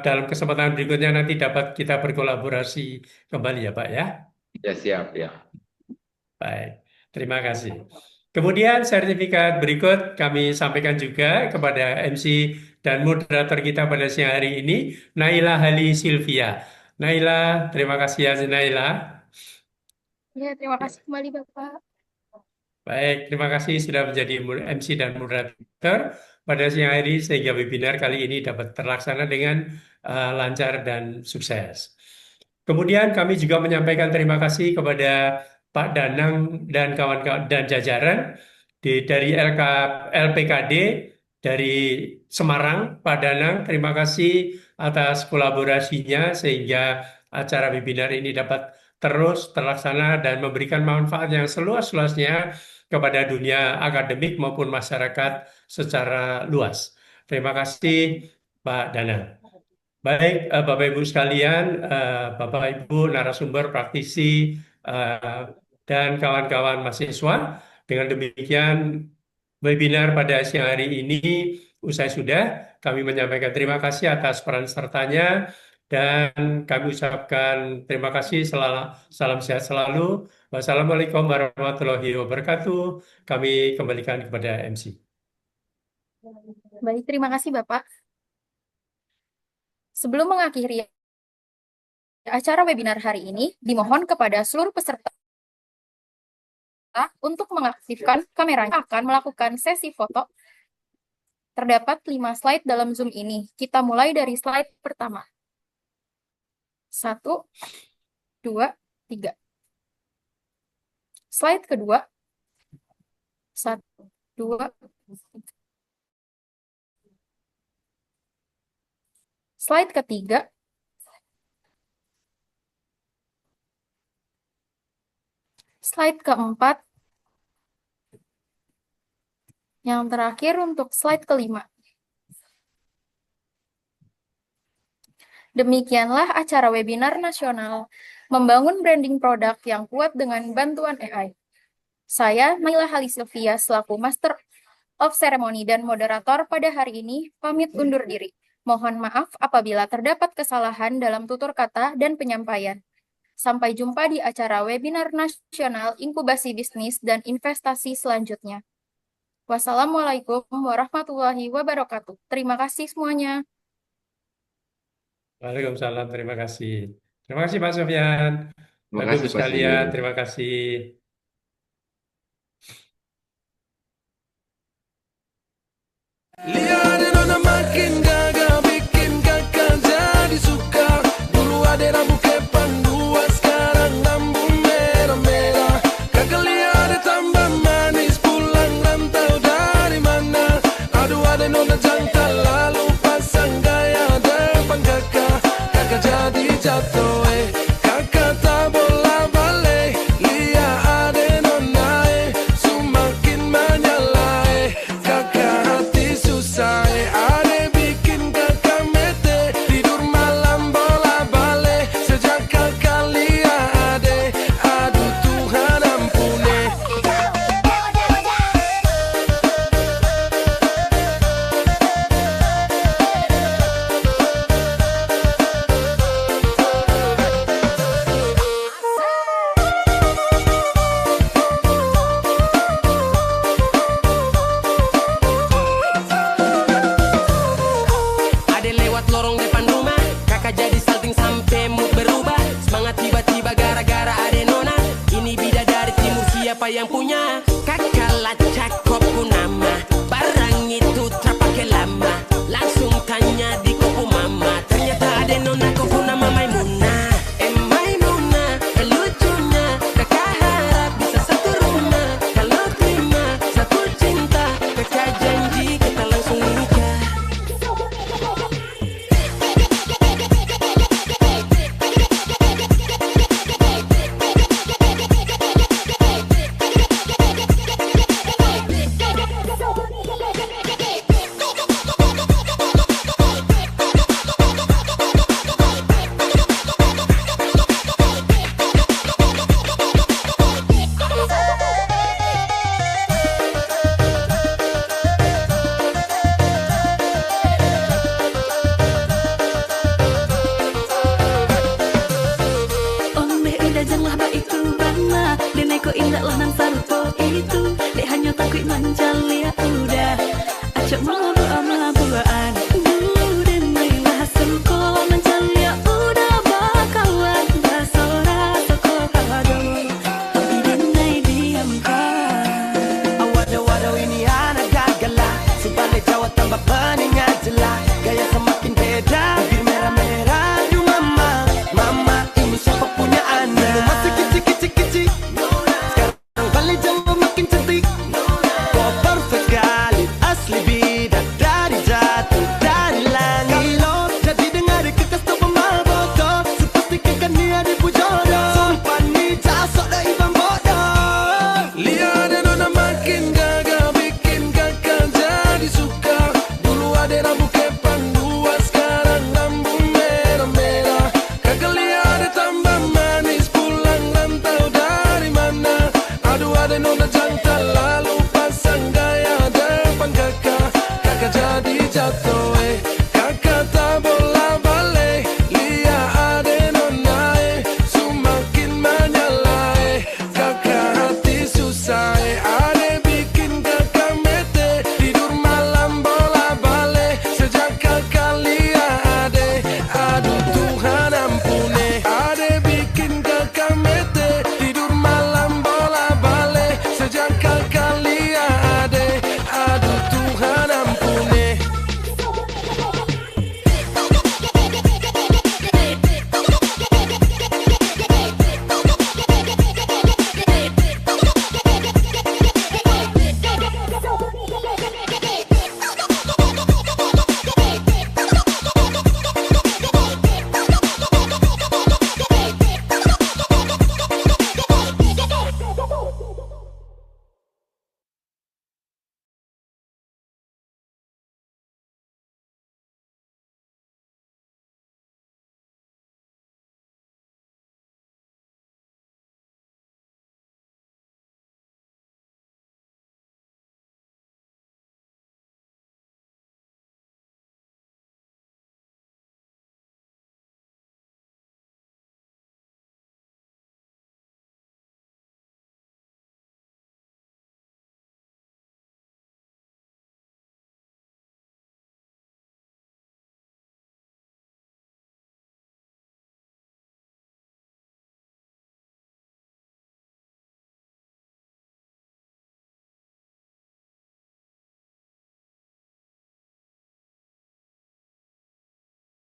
dalam kesempatan berikutnya nanti dapat kita berkolaborasi kembali ya Pak ya. Ya, siap ya. Baik, terima kasih. Kemudian sertifikat berikut kami sampaikan juga kepada MC dan moderator kita pada siang hari ini, Naila Hali Silvia. Naila, terima kasih ya Naila. Ya, terima kasih kembali Bapak. Baik, terima kasih sudah menjadi MC dan moderator pada siang hari sehingga webinar kali ini dapat terlaksana dengan lancar dan sukses. Kemudian kami juga menyampaikan terima kasih kepada Pak Danang dan kawan-kawan dan jajaran dari LPKD dari Semarang. Pak Danang, terima kasih atas kolaborasinya sehingga acara webinar ini dapat terus terlaksana dan memberikan manfaat yang seluas-luasnya kepada dunia akademik maupun masyarakat secara luas. Terima kasih Pak Danang. Baik, Bapak Ibu sekalian, Bapak Ibu narasumber, praktisi, dan kawan-kawan mahasiswa, dengan demikian webinar pada siang hari ini usai sudah. Kami menyampaikan terima kasih atas peran sertanya Dan kami ucapkan terima kasih, salam sehat selalu. Wassalamualaikum warahmatullahi wabarakatuh. Kami kembalikan kepada MC. Baik, terima kasih Bapak. Sebelum mengakhiri acara webinar hari ini, dimohon kepada seluruh peserta untuk mengaktifkan kameranya. Akan melakukan sesi foto. Terdapat 5 slide dalam Zoom ini. Kita mulai dari slide pertama. 1, 2, 3. Slide kedua. 1, 2, 3. Slide ketiga. Slide keempat. Yang terakhir untuk slide kelima. Demikianlah acara webinar nasional membangun branding produk yang kuat dengan bantuan AI. Saya, Naila Hali Sylvia, selaku Master of Ceremony dan moderator pada hari ini, pamit undur diri. Mohon maaf apabila terdapat kesalahan dalam tutur kata dan penyampaian. Sampai jumpa di acara webinar nasional inkubasi bisnis dan investasi selanjutnya. Wassalamualaikum warahmatullahi wabarakatuh. Terima kasih semuanya. Waalaikumsalam, terima kasih. Terima kasih Pak Sofyan. Terima Bapak kasih, Ibu Pak sekalian, Sigit. terima kasih. Lihat nona makin gagah, bikin kakak jadi suka. Dulu ada rambut kepang dua, sekarang rambut merah-merah. Kakak lihat tambah manis, pulang rantau dari mana? Aduh ada nona jantan, lalu pasang gaya depan kakak. Kakak jadi jatuh, kakak tak bola balik. Lihat ada nona, semakin menyala, kakak hati susah, ada bikin kakak mete. Tidur malam bola balik, sejak kakak lihat ada. Aduh Tuhan ampuni. Ada lewat lorong depan rumah, kakak jadi salting sampai mood berubah. Semangat tiba-tiba gara-gara ada nona. Ini bidadari timur, siapa yang punya? Kakak lacak kopu nama, barang itu terpakai lama. Langsung tanya di